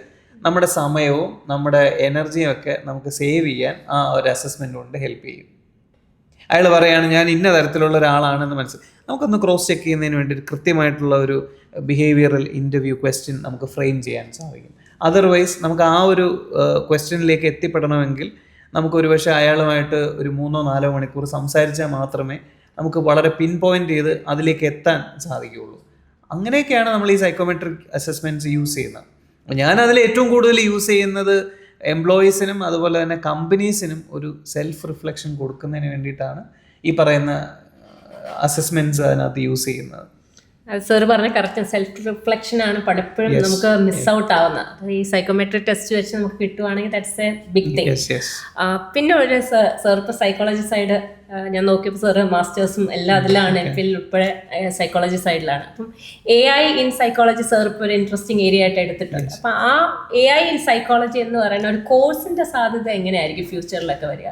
നമ്മുടെ സമയവും നമ്മുടെ എനർജിയും ഒക്കെ നമുക്ക് സേവ് ചെയ്യാൻ ആ ഒരു അസസ്മെൻ്റ് കൊണ്ട് ഹെൽപ്പ് ചെയ്യും. അയാൾ പറയുകയാണ് ഞാൻ ഇന്ന തരത്തിലുള്ള ഒരാളാണെന്ന് നമുക്കൊന്ന് ക്രോസ് ചെക്ക് ചെയ്യുന്നതിന് വേണ്ടി കൃത്യമായിട്ടുള്ള ഒരു ബിഹേവിയറൽ ഇൻ്റർവ്യൂ ക്വസ്റ്റ്യൻ നമുക്ക് ഫ്രെയിം ചെയ്യാൻ സാധിക്കും. അതർവൈസ് നമുക്ക് ആ ഒരു ക്വസ്റ്റ്യനിലേക്ക് എത്തിപ്പെടണമെങ്കിൽ നമുക്ക് ഒരുപക്ഷെ അയാളുമായിട്ട് ഒരു 3-4 മണിക്കൂർ സംസാരിച്ചാൽ മാത്രമേ നമുക്ക് വളരെ പിൻ പോയിൻ്റ് ചെയ്ത് അതിലേക്ക് എത്താൻ സാധിക്കുകയുള്ളൂ. അങ്ങനെയൊക്കെയാണ് നമ്മൾ ഈ സൈക്കോമെട്രിക് അസസ്മെൻറ്റ്സ് യൂസ് ചെയ്യുന്നത്. ഞാൻ അതിൽ ഏറ്റവും കൂടുതൽ യൂസ് ചെയ്യുന്നത് എംപ്ലോയീസിനും അതുപോലെ തന്നെ കമ്പനീസിനും ഒരു സെൽഫ് റിഫ്ലക്ഷൻ കൊടുക്കുന്നതിന് വേണ്ടിയിട്ടാണ് ഈ പറയുന്ന അസസ്മെൻറ്റ്സ് അതിനകത്ത് യൂസ് ചെയ്യുന്നത്. സാർ പറഞ്ഞ കറക്റ്റ് സെൽഫ് റിഫ്ലക്ഷൻ ആണ് പലപ്പോഴും നമുക്ക് മിസ് ഔട്ട് ആവുന്നത്. ഈ സൈക്കോമെട്രിക് ടെസ്റ്റ് വെച്ച് നമുക്ക് കിട്ടുവാണെങ്കിൽ ദാറ്റ്സ് എ ബിഗ് തിങ്. പിന്നെ ഒരു സാർ ഇപ്പോൾ സൈക്കോളജി സൈഡ് ഞാൻ നോക്കിയപ്പോൾ സാറ് മാസ്റ്റേഴ്സും എല്ലാം അതിലാണ്, എംഫിൽ ഉൾപ്പെടെ സൈക്കോളജി സൈഡിലാണ്. അപ്പം AI ഇൻ സൈക്കോളജി സാർ ഇപ്പോൾ ഒരു ഇൻട്രസ്റ്റിംഗ് ഏരിയ ആയിട്ട് എടുത്തിട്ടുണ്ട്. അപ്പം ആ AI ഇൻ സൈക്കോളജി എന്ന് പറയുന്ന ഒരു കോഴ്സിന്റെ സാധ്യത എങ്ങനെയായിരിക്കും ഫ്യൂച്ചറിലൊക്കെ വരിക?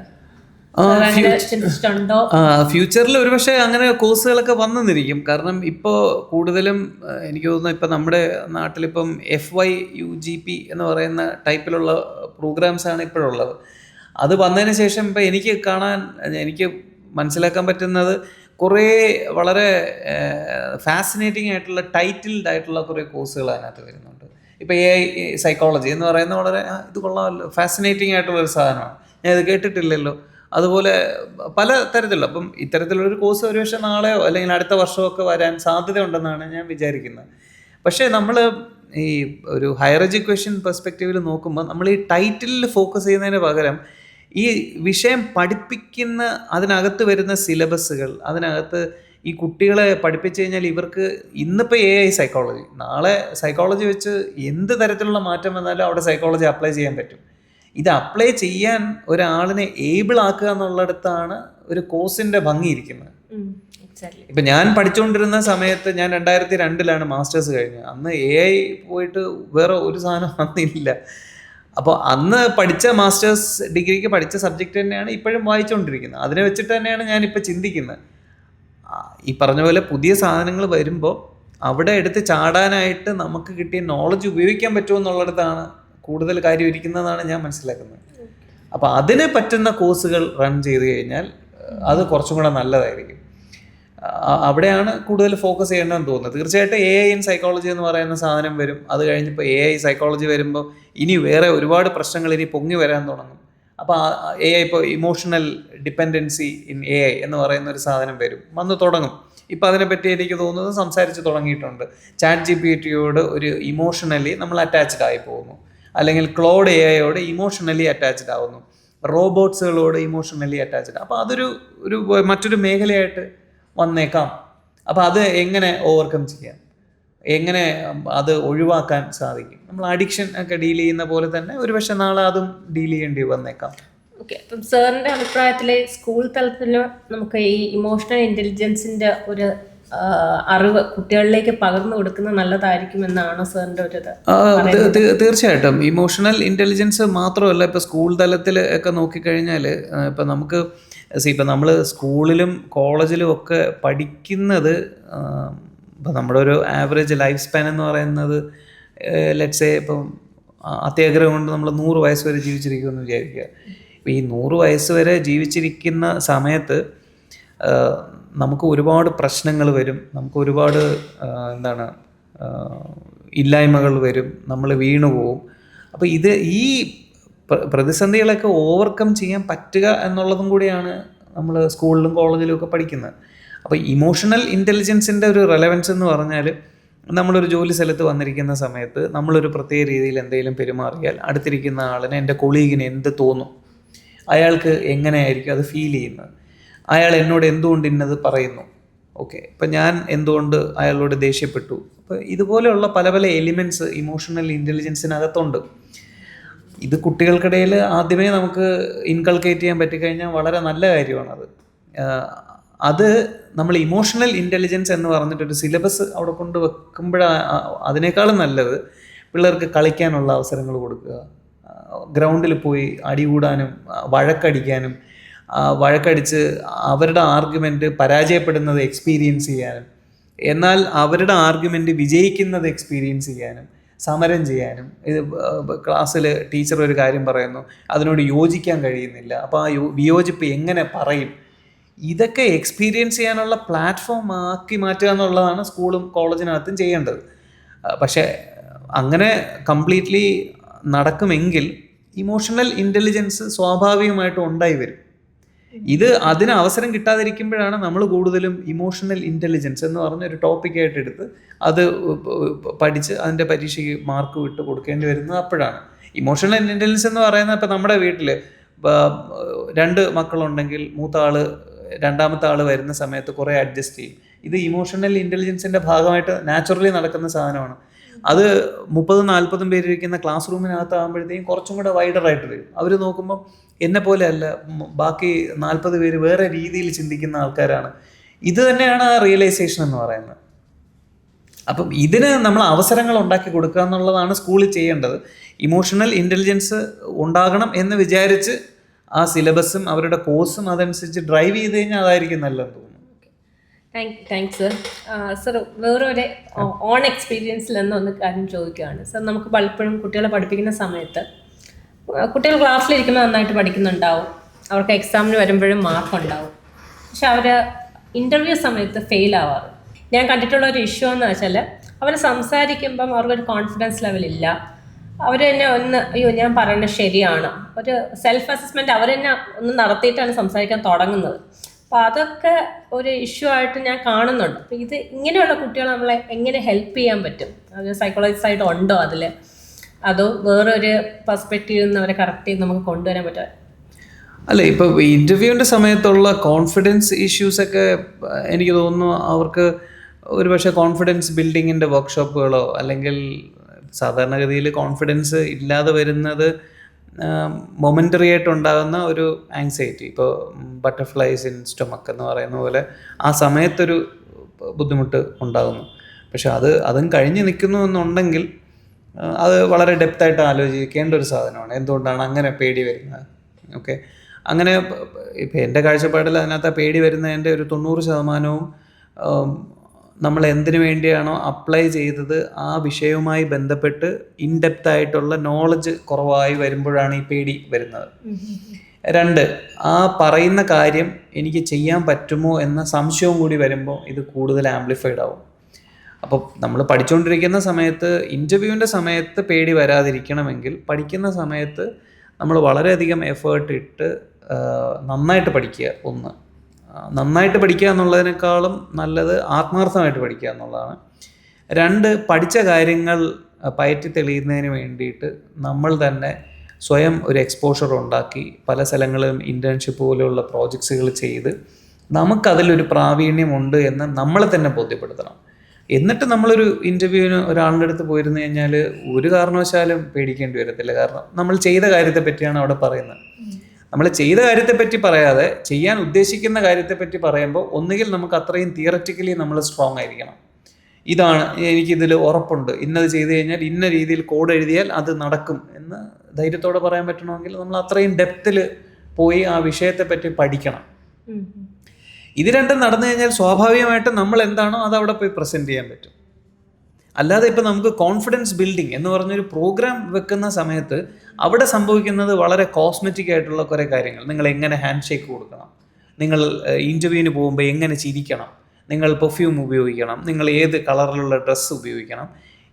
ഫ്യൂച്ചറിൽ ഒരുപക്ഷെ അങ്ങനെ കോഴ്സുകളൊക്കെ വന്നെന്നിരിക്കും. കാരണം ഇപ്പോൾ കൂടുതലും എനിക്ക് തോന്നുന്നു ഇപ്പം നമ്മുടെ നാട്ടിലിപ്പം FYUGP എന്ന് പറയുന്ന ടൈപ്പിലുള്ള പ്രോഗ്രാംസാണ് ഇപ്പോഴുള്ളത്. അത് വന്നതിന് ശേഷം ഇപ്പം എനിക്ക് മനസ്സിലാക്കാൻ പറ്റുന്നത് കുറേ വളരെ ഫാസിനേറ്റിംഗ് ആയിട്ടുള്ള ടൈറ്റിൽഡ് ആയിട്ടുള്ള കുറേ കോഴ്സുകൾ അതിനകത്ത് വരുന്നുണ്ട്. ഇപ്പോൾ AI സൈക്കോളജി എന്ന് പറയുന്ന വളരെ ഇത് കൊള്ളാമല്ലോ, ഫാസിനേറ്റിംഗ് ആയിട്ടുള്ളൊരു സാധനമാണ്, ഞാൻ ഇത് കേട്ടിട്ടില്ലല്ലോ. അതുപോലെ പല തരത്തിലുള്ള അപ്പം ഇത്തരത്തിലുള്ളൊരു കോഴ്സ് ഒരുപക്ഷെ നാളെയോ അല്ലെങ്കിൽ അടുത്ത വർഷമൊക്കെ വരാൻ സാധ്യതയുണ്ടെന്നാണ് ഞാൻ വിചാരിക്കുന്നത്. പക്ഷേ നമ്മൾ ഈ ഒരു ഹയർ എഡ്യൂക്കേഷൻ പെർസ്പെക്റ്റീവിൽ നോക്കുമ്പോൾ നമ്മൾ ഈ ടൈറ്റിലിൽ ഫോക്കസ് ചെയ്യുന്നതിന് പകരം ഈ വിഷയം പഠിപ്പിക്കുന്ന അതിനകത്ത് വരുന്ന സിലബസുകൾ, അതിനകത്ത് ഈ കുട്ടികളെ പഠിപ്പിച്ചു കഴിഞ്ഞാൽ ഇവർക്ക് ഇന്നിപ്പോൾ AI സൈക്കോളജി, നാളെ സൈക്കോളജി വെച്ച് എന്ത് തരത്തിലുള്ള മാറ്റം വന്നാലും അവിടെ സൈക്കോളജി അപ്ലൈ ചെയ്യാൻ പറ്റും. ഇത് അപ്ലൈ ചെയ്യാൻ ഒരാളിനെ ഏബിൾ ആക്കുക എന്നുള്ളിടത്താണ് ഒരു കോഴ്സിൻ്റെ ഭംഗിയിരിക്കുന്നത്. ഇപ്പം ഞാൻ പഠിച്ചുകൊണ്ടിരുന്ന സമയത്ത് ഞാൻ 2002 മാസ്റ്റേഴ്സ് കഴിഞ്ഞത്. അന്ന് AI പോയിട്ട് വേറെ ഒരു സാധനം അന്നില്ല. അപ്പോൾ അന്ന് പഠിച്ച മാസ്റ്റേഴ്സ് ഡിഗ്രിക്ക് പഠിച്ച സബ്ജക്റ്റ് തന്നെയാണ് ഇപ്പോഴും വായിച്ചുകൊണ്ടിരിക്കുന്നത്. അതിനെ വെച്ചിട്ട് തന്നെയാണ് ഞാനിപ്പോൾ ചിന്തിക്കുന്നത്. ഈ പറഞ്ഞ പോലെ പുതിയ സാധനങ്ങൾ വരുമ്പോൾ അവിടെ എടുത്ത് ചാടാനായിട്ട് നമുക്ക് കിട്ടിയ നോളജ് ഉപയോഗിക്കാൻ പറ്റുമോ എന്നുള്ളിടത്താണ് കൂടുതൽ കാര്യം ഇരിക്കുന്നതാണ് ഞാൻ മനസ്സിലാക്കുന്നത്. അപ്പോൾ അതിന് പറ്റുന്ന കോഴ്സുകൾ റൺ ചെയ്ത് കഴിഞ്ഞാൽ അത് കുറച്ചും കൂടെ നല്ലതായിരിക്കും. അവിടെയാണ് കൂടുതൽ ഫോക്കസ് ചെയ്യേണ്ടതെന്ന് തോന്നുന്നത്. തീർച്ചയായിട്ടും AI ഇൻ സൈക്കോളജി എന്ന് പറയുന്ന സാധനം വരും. അത് കഴിഞ്ഞിപ്പോൾ AI സൈക്കോളജി വരുമ്പോൾ ഇനി വേറെ ഒരുപാട് പ്രശ്നങ്ങൾ ഇനി പൊങ്ങി വരാൻ തുടങ്ങും. അപ്പോൾ AI ഇപ്പോൾ ഇമോഷണൽ ഡിപ്പെൻഡൻസി ഇൻ AI എന്ന് പറയുന്ന ഒരു സാധനം വന്നു തുടങ്ങും. ഇപ്പോൾ അതിനെപ്പറ്റി എനിക്ക് തോന്നുന്നത് സംസാരിച്ച് തുടങ്ങിയിട്ടുണ്ട്. ChatGPTയോട് ഒരു ഇമോഷണലി നമ്മൾ അറ്റാച്ച്ഡ് ആയി പോകുന്നു, അല്ലെങ്കിൽ ക്ലോഡ് AIയോട് ഇമോഷണലി അറ്റാച്ച്ഡ് ആവുന്നു, റോബോട്ട്സുകളോട് ഇമോഷണലി അറ്റാച്ച്ഡ്. അപ്പോൾ അതൊരു മറ്റൊരു മേഖലയായിട്ട് വന്നേക്കാം. അപ്പോൾ അത് എങ്ങനെ ഓവർകം ചെയ്യാം, എങ്ങനെ അത് ഒഴിവാക്കാൻ സാധിക്കും? നമ്മൾ അഡിക്ഷൻ ഒക്കെ ഡീൽ ചെയ്യുന്ന പോലെ തന്നെ ഒരുപക്ഷെ നാളെ അതും ഡീൽ ചെയ്യേണ്ടി വന്നേക്കാം. ഓക്കെ, അപ്പം സാറിൻ്റെ അഭിപ്രായത്തിൽ സ്കൂൾ തലത്തിൽ നമുക്ക് ഈ ഇമോഷണൽ ഇൻ്റലിജൻസിൻ്റെ ഒരു അറിവ് കുട്ടികളിലേക്ക് പകർന്നു കൊടുക്കുന്നത് നല്ലതായിരിക്കും എന്നാണ് സാറിൻ്റെ ഒരു ഇത്? തീർച്ചയായിട്ടും ഇമോഷണൽ ഇൻ്റലിജൻസ് മാത്രമല്ല, ഇപ്പോൾ സ്കൂൾ തലത്തിൽ ഒക്കെ നോക്കിക്കഴിഞ്ഞാൽ ഇപ്പം നമുക്ക് ഇപ്പം നമ്മൾ സ്കൂളിലും കോളേജിലും ഒക്കെ പഠിക്കുന്നത്, ഇപ്പം നമ്മുടെ ഒരു ആവറേജ് ലൈഫ് സ്പാൻ എന്ന് പറയുന്നത് ലെറ്റ്സ് സേ ഇപ്പം അത്യാഗ്രഹം കൊണ്ട് നമ്മൾ 100 വയസ്സ് വരെ ജീവിച്ചിരിക്കുമെന്ന് വിചാരിക്കുക. ഇപ്പോൾ ഈ 100 വയസ്സ് വരെ ജീവിച്ചിരിക്കുന്ന സമയത്ത് നമുക്ക് ഒരുപാട് പ്രശ്നങ്ങൾ വരും, നമുക്ക് ഒരുപാട് ഇല്ലായ്മകൾ വരും, നമ്മൾ വീണു പോവും. അപ്പോൾ ഈ പ്രതിസന്ധികളൊക്കെ ഓവർകം ചെയ്യാൻ പറ്റുക എന്നുള്ളതും കൂടിയാണ് നമ്മൾ സ്കൂളിലും കോളേജിലും ഒക്കെ പഠിക്കുന്നത്. അപ്പോൾ ഇമോഷണൽ ഇൻ്റലിജൻസിൻ്റെ ഒരു റെലവൻസ് എന്ന് പറഞ്ഞാൽ, നമ്മളൊരു ജോലി സ്ഥലത്ത് വന്നിരിക്കുന്ന സമയത്ത് നമ്മളൊരു പ്രത്യേക രീതിയിൽ എന്തെങ്കിലും പെരുമാറിയാൽ അടുത്തിരിക്കുന്ന ആളിന്, എൻ്റെ കൊളീഗിന് എന്ത് തോന്നും, അയാൾക്ക് എങ്ങനെയായിരിക്കും അത് ഫീൽ ചെയ്യുന്നത്, അയാൾ എന്നോട് എന്തുകൊണ്ട് ഇന്നത് പറയുന്നു, ഓക്കെ, ഇപ്പം ഞാൻ എന്തുകൊണ്ട് അയാളോട് ദേഷ്യപ്പെട്ടു. അപ്പോൾ ഇതുപോലെയുള്ള പല പല എലിമെൻറ്റ്സ് ഇമോഷണൽ ഇൻ്റലിജൻസിനകത്തുണ്ട്. ഇത് കുട്ടികൾക്കിടയിൽ ആദ്യമേ നമുക്ക് ഇൻകൾക്കേറ്റ് ചെയ്യാൻ പറ്റിക്കഴിഞ്ഞാൽ വളരെ നല്ല കാര്യമാണത്. അത് നമ്മൾ ഇമോഷണൽ ഇൻ്റലിജൻസ് എന്ന് പറഞ്ഞിട്ടൊരു സിലബസ് അവിടെ കൊണ്ട് വെക്കുമ്പോഴാണ് അതിനേക്കാളും നല്ലത് പിള്ളേർക്ക് കളിക്കാനുള്ള അവസരങ്ങൾ കൊടുക്കുക, ഗ്രൗണ്ടിൽ പോയി അടികൂടാനും വഴക്കടിക്കാനും, വഴക്കടിച്ച് അവരുടെ ആർഗ്യുമെൻ്റ് പരാജയപ്പെടുന്നത് എക്സ്പീരിയൻസ് ചെയ്യാനും, എന്നാൽ അവരുടെ ആർഗ്യുമെൻ്റ് വിജയിക്കുന്നത് എക്സ്പീരിയൻസ് ചെയ്യാനും, സമരം ചെയ്യാനും. ഇത് ക്ലാസ്സിൽ ടീച്ചർ ഒരു കാര്യം പറയുന്നു, അതിനോട് യോജിക്കാൻ കഴിയുന്നില്ല, അപ്പോൾ ആ വിയോജിപ്പ് എങ്ങനെ പറയും, ഇതൊക്കെ എക്സ്പീരിയൻസ് ചെയ്യാനുള്ള പ്ലാറ്റ്ഫോം ആക്കി മാറ്റുക എന്നുള്ളതാണ് സ്കൂളും കോളേജിനകത്തും ചെയ്യേണ്ടത്. പക്ഷേ അങ്ങനെ കംപ്ലീറ്റ്ലി നടക്കുമെങ്കിൽ ഇമോഷണൽ ഇൻ്റലിജൻസ് സ്വാഭാവികമായിട്ടും ഉണ്ടായി വരും. ഇത് അതിന് അവസരം കിട്ടാതിരിക്കുമ്പോഴാണ് നമ്മൾ കൂടുതലും ഇമോഷണൽ ഇൻ്റലിജൻസ് എന്ന് പറഞ്ഞൊരു ടോപ്പിക്കായിട്ട് എടുത്ത് അത് പഠിച്ച് അതിൻ്റെ പരീക്ഷയ്ക്ക് മാർക്ക് വിട്ട് കൊടുക്കേണ്ടി വരുന്നത് അപ്പോഴാണ്. ഇമോഷണൽ ഇൻ്റലിജൻസ് എന്ന് പറയുന്നത് ഇപ്പം നമ്മുടെ വീട്ടിൽ 2 മക്കളുണ്ടെങ്കിൽ മൂത്ത ആൾ രണ്ടാമത്തെ ആൾ വരുന്ന സമയത്ത് കുറേ അഡ്ജസ്റ്റ് ചെയ്യും. ഇത് ഇമോഷണൽ ഇൻ്റലിജൻസിൻ്റെ ഭാഗമായിട്ട് നാച്ചുറലി നടക്കുന്ന സാധനമാണ്. അത് 30-40 പേരിരിക്കുന്ന ക്ലാസ് റൂമിനകത്താകുമ്പോഴത്തേക്കും കുറച്ചും കൂടെ വൈഡറായിട്ട് വരും. അവർ നോക്കുമ്പം എന്നെ പോലെ അല്ല, ബാക്കി 40 പേര് വേറെ രീതിയിൽ ചിന്തിക്കുന്ന ആൾക്കാരാണ്. ഇത് തന്നെയാണ് ആ റിയലൈസേഷൻ എന്ന് പറയുന്നത്. അപ്പം ഇതിന് നമ്മൾ അവസരങ്ങൾ ഉണ്ടാക്കി കൊടുക്കുക എന്നുള്ളതാണ് സ്കൂളിൽ ചെയ്യേണ്ടത്. ഇമോഷണൽ ഇൻ്റലിജൻസ് ഉണ്ടാകണം എന്ന് വിചാരിച്ച് ആ സിലബസും അവരുടെ കോഴ്സും അതനുസരിച്ച് ഡ്രൈവ് ചെയ്ത് കഴിഞ്ഞാൽ അതായിരിക്കും നല്ലതെന്ന് തോന്നുന്നു. Thanks sir. സർ വേറൊരു ഓൺ എക്സ്പീരിയൻസിൽ നിന്ന് കാര്യം ചോദിക്കുകയാണ് സർ. നമുക്ക് പലപ്പോഴും കുട്ടികളെ പഠിപ്പിക്കുന്ന സമയത്ത് കുട്ടികൾ ക്ലാസ്സിലിരിക്കുമ്പോൾ നന്നായിട്ട് പഠിക്കുന്നുണ്ടാവും, അവർക്ക് എക്സാമിന് വരുമ്പോഴും മാർക്ക് ഉണ്ടാവും, പക്ഷെ അവർ ഇൻ്റർവ്യൂ സമയത്ത് ഫെയിൽ ആവാറ്. ഞാൻ കണ്ടിട്ടുള്ള ഒരു ഇഷ്യൂ എന്ന് വെച്ചാൽ അവർ സംസാരിക്കുമ്പം അവർക്കൊരു കോൺഫിഡൻസ് ലെവലില്ല. അവർ തന്നെ അയ്യോ ഞാൻ പറയുന്നത് ശരിയാണ്, ഒരു സെൽഫ് അസസ്മെൻറ്റ് അവർ തന്നെ ഒന്ന് നടത്തിയിട്ടാണ് സംസാരിക്കാൻ തുടങ്ങുന്നത്. അപ്പോൾ അതൊക്കെ ഒരു ഇഷ്യൂ ആയിട്ട് ഞാൻ കാണുന്നുണ്ട്. അപ്പോൾ ഇത് ഇങ്ങനെയുള്ള കുട്ടികളെ നമ്മളെ എങ്ങനെ ഹെൽപ്പ് ചെയ്യാൻ പറ്റും? അത് സൈക്കോളജിസ്റ്റ് ആയിട്ട് ഉണ്ടോ അതിൽ, അതോ വേറൊരു പെർസ്പെക്റ്റീവിൽ നിന്ന് അവരെ കറക്റ്റ് ചെയ്ത് നമുക്ക് കൊണ്ടുവരാൻ പറ്റുമോ? അല്ല, ഇപ്പോൾ ഇൻ്റർവ്യൂവിൻ്റെ സമയത്തുള്ള കോൺഫിഡൻസ് ഇഷ്യൂസൊക്കെ എനിക്ക് തോന്നുന്നു അവർക്ക് ഒരുപക്ഷെ കോൺഫിഡൻസ് ബിൽഡിങ്ങിൻ്റെ വർക്ക്ഷോപ്പുകളോ, അല്ലെങ്കിൽ സാധാരണഗതിയിൽ കോൺഫിഡൻസ് ഇല്ലാതെ വരുന്നത് മൊമെൻ്ററി ആയിട്ടുണ്ടാകുന്ന ഒരു ആങ്സൈറ്റി, ഇപ്പോൾ ബട്ടർഫ്ലൈസ് ഇൻ സ്റ്റൊമക്ക് എന്ന് പറയുന്ന പോലെ ആ സമയത്തൊരു ബുദ്ധിമുട്ട് ഉണ്ടാകുന്നു. പക്ഷെ അതും കഴിഞ്ഞ് നിൽക്കുന്നു എന്നുണ്ടെങ്കിൽ അത് വളരെ ഡെപ്തായിട്ട് ആലോചിക്കേണ്ട ഒരു സാധനമാണ്. എന്തുകൊണ്ടാണ് അങ്ങനെ പേടി വരുന്നത്? ഓക്കെ, അങ്ങനെ ഇപ്പം എൻ്റെ കാഴ്ചപ്പാടിൽ അതിനകത്ത് പേടി വരുന്നതിൻ്റെ ഒരു 90% നമ്മൾ എന്തിനു വേണ്ടിയാണോ അപ്ലൈ ചെയ്തത് ആ വിഷയവുമായി ബന്ധപ്പെട്ട് ഇൻഡെപ്തായിട്ടുള്ള നോളജ് കുറവായി വരുമ്പോഴാണ് ഈ പേടി വരുന്നത്. 2, ആ പറയുന്ന കാര്യം എനിക്ക് ചെയ്യാൻ പറ്റുമോ എന്ന സംശയവും കൂടി വരുമ്പോൾ ഇത് കൂടുതൽ ആംപ്ലിഫൈഡ് ആവും. അപ്പോൾ നമ്മൾ പഠിച്ചുകൊണ്ടിരിക്കുന്ന സമയത്ത്, ഇൻ്റർവ്യൂവിൻ്റെ സമയത്ത് പേടി വരാതിരിക്കണമെങ്കിൽ പഠിക്കുന്ന സമയത്ത് നമ്മൾ വളരെയധികം എഫേർട്ട് ഇട്ട് നന്നായിട്ട് പഠിക്കുക. നന്നായിട്ട് പഠിക്കുക എന്നുള്ളതിനേക്കാളും നല്ലത് ആത്മാർത്ഥമായിട്ട് പഠിക്കുക എന്നുള്ളതാണ്. 2, പഠിച്ച കാര്യങ്ങൾ പയറ്റി തെളിയുന്നതിന് വേണ്ടിയിട്ട് നമ്മൾ തന്നെ സ്വയം ഒരു എക്സ്പോഷർ ഉണ്ടാക്കി പല സ്ഥലങ്ങളിലും ഇൻറ്റേൺഷിപ്പ് പോലെയുള്ള പ്രോജക്ട്സുകൾ ചെയ്ത് നമുക്കതിലൊരു പ്രാവീണ്യമുണ്ട് എന്ന് നമ്മളെ തന്നെ ബോധ്യപ്പെടുത്തണം. എന്നിട്ട് നമ്മളൊരു ഇൻ്റർവ്യൂവിന് ഒരാളുടെ അടുത്ത് പോയിരുന്നു കഴിഞ്ഞാൽ ഒരു കാരണവശാലും പേടിക്കേണ്ടി വരത്തില്ല. കാരണം നമ്മൾ ചെയ്ത കാര്യത്തെ പറ്റിയാണ് അവിടെ പറയുന്നത്. നമ്മൾ ചെയ്ത കാര്യത്തെപ്പറ്റി പറയാതെ ചെയ്യാൻ ഉദ്ദേശിക്കുന്ന കാര്യത്തെപ്പറ്റി പറയുമ്പോൾ ഒന്നുകിൽ നമുക്ക് അത്രയും തിയററ്റിക്കലി നമ്മൾ സ്ട്രോങ് ആയിരിക്കണം. ഇതാണ് എനിക്കിതിൽ ഉറപ്പുണ്ട്, ഇന്നത് ചെയ്ത് കഴിഞ്ഞാൽ ഇന്ന രീതിയിൽ കോഡ് എഴുതിയാൽ അത് നടക്കും എന്ന് ധൈര്യത്തോടെ പറയാൻ പറ്റണമെങ്കിൽ നമ്മൾ അത്രയും ഡെപ്തിൽ പോയി ആ വിഷയത്തെപ്പറ്റി പഠിക്കണം. ഇത് രണ്ടും നടന്നു കഴിഞ്ഞാൽ സ്വാഭാവികമായിട്ടും നമ്മൾ എന്താണോ അത് അവിടെ പോയി പ്രസൻറ്റ് ചെയ്യാൻ പറ്റും. അല്ലാതെ ഇപ്പോൾ നമുക്ക് കോൺഫിഡൻസ് ബിൽഡിംഗ് എന്ന് പറഞ്ഞൊരു പ്രോഗ്രാം വെക്കുന്ന സമയത്ത് അവിടെ സംഭവിക്കുന്നത് വളരെ കോസ്മെറ്റിക് ആയിട്ടുള്ള കുറേ കാര്യങ്ങൾ. നിങ്ങൾ എങ്ങനെ ഹാൻഡ് ഷേക്ക് കൊടുക്കണം, നിങ്ങൾ ഇൻ്റർവ്യൂവിന് പോകുമ്പോൾ എങ്ങനെ ചിരിക്കണം, നിങ്ങൾ പെർഫ്യൂം ഉപയോഗിക്കണം, നിങ്ങൾ ഏത് കളറിലുള്ള ഡ്രസ്സ് ഉപയോഗിക്കണം,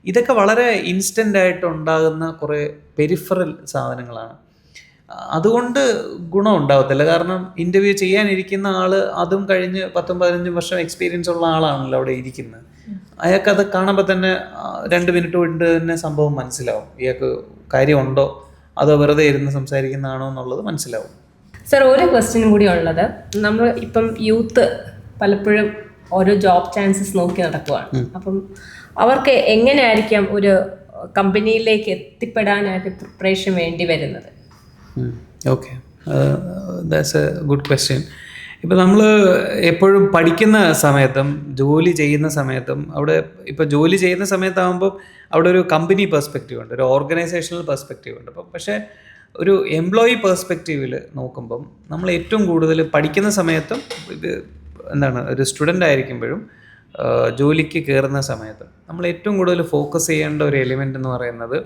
ഇതൊക്കെ വളരെ ഇൻസ്റ്റൻ്റ് ആയിട്ട് ഉണ്ടാകുന്ന കുറേ പെരിഫറൽ സാധനങ്ങളാണ്. അതുകൊണ്ട് ഗുണം ഉണ്ടാകത്തില്ല. കാരണം ഇൻ്റർവ്യൂ ചെയ്യാനിരിക്കുന്ന ആൾ അതും കഴിഞ്ഞ് 10-15 വർഷം എക്സ്പീരിയൻസ് ഉള്ള ആളാണല്ലോ അവിടെ ഇരിക്കുന്നത്. അയാൾക്കത് കാണുമ്പോൾ തന്നെ 2 മിനിറ്റ് കൊണ്ട് തന്നെ സംഭവം മനസ്സിലാവും. ഇയാൾക്ക് കാര്യമുണ്ടോ അതോ വെറുതെ ഇരുന്ന് സംസാരിക്കുന്നതാണോ എന്നുള്ളത് മനസ്സിലാവും. സർ, ഒരു ക്വസ്റ്റ്യനും കൂടി ഉള്ളത്, നമ്മൾ ഇപ്പം യൂത്ത് പലപ്പോഴും ഓരോ ജോബ് ചാൻസസ് നോക്കി നടക്കുവാണ്. അപ്പം അവർക്ക് എങ്ങനെയായിരിക്കാം ഒരു കമ്പനിയിലേക്ക് എത്തിപ്പെടാനായിട്ട് പ്രിപ്പറേഷൻ വേണ്ടി വരുന്നത്? Okay, that's A good question. ഇപ്പം നമ്മൾ എപ്പോഴും പഠിക്കുന്ന സമയത്തും ജോലി ചെയ്യുന്ന സമയത്തും ഇപ്പോൾ ജോലി ചെയ്യുന്ന സമയത്താകുമ്പോൾ അവിടെ ഒരു കമ്പനി പെർസ്പെക്റ്റീവ് ഉണ്ട്, ഒരു ഓർഗനൈസേഷണൽ പെർസ്പെക്റ്റീവ് ഉണ്ട്. പക്ഷേ ഒരു എംപ്ലോയി പെർസ്പെക്റ്റീവിൽ നോക്കുമ്പം നമ്മൾ ഏറ്റവും കൂടുതൽ പഠിക്കുന്ന സമയത്തും ഒരു സ്റ്റുഡൻ്റ് ആയിരിക്കുമ്പോഴും ജോലിക്ക് കയറുന്ന സമയത്തും നമ്മൾ ഏറ്റവും കൂടുതൽ ഫോക്കസ് ചെയ്യേണ്ട ഒരു എലിമെൻ്റ് എന്ന് പറയുന്നത്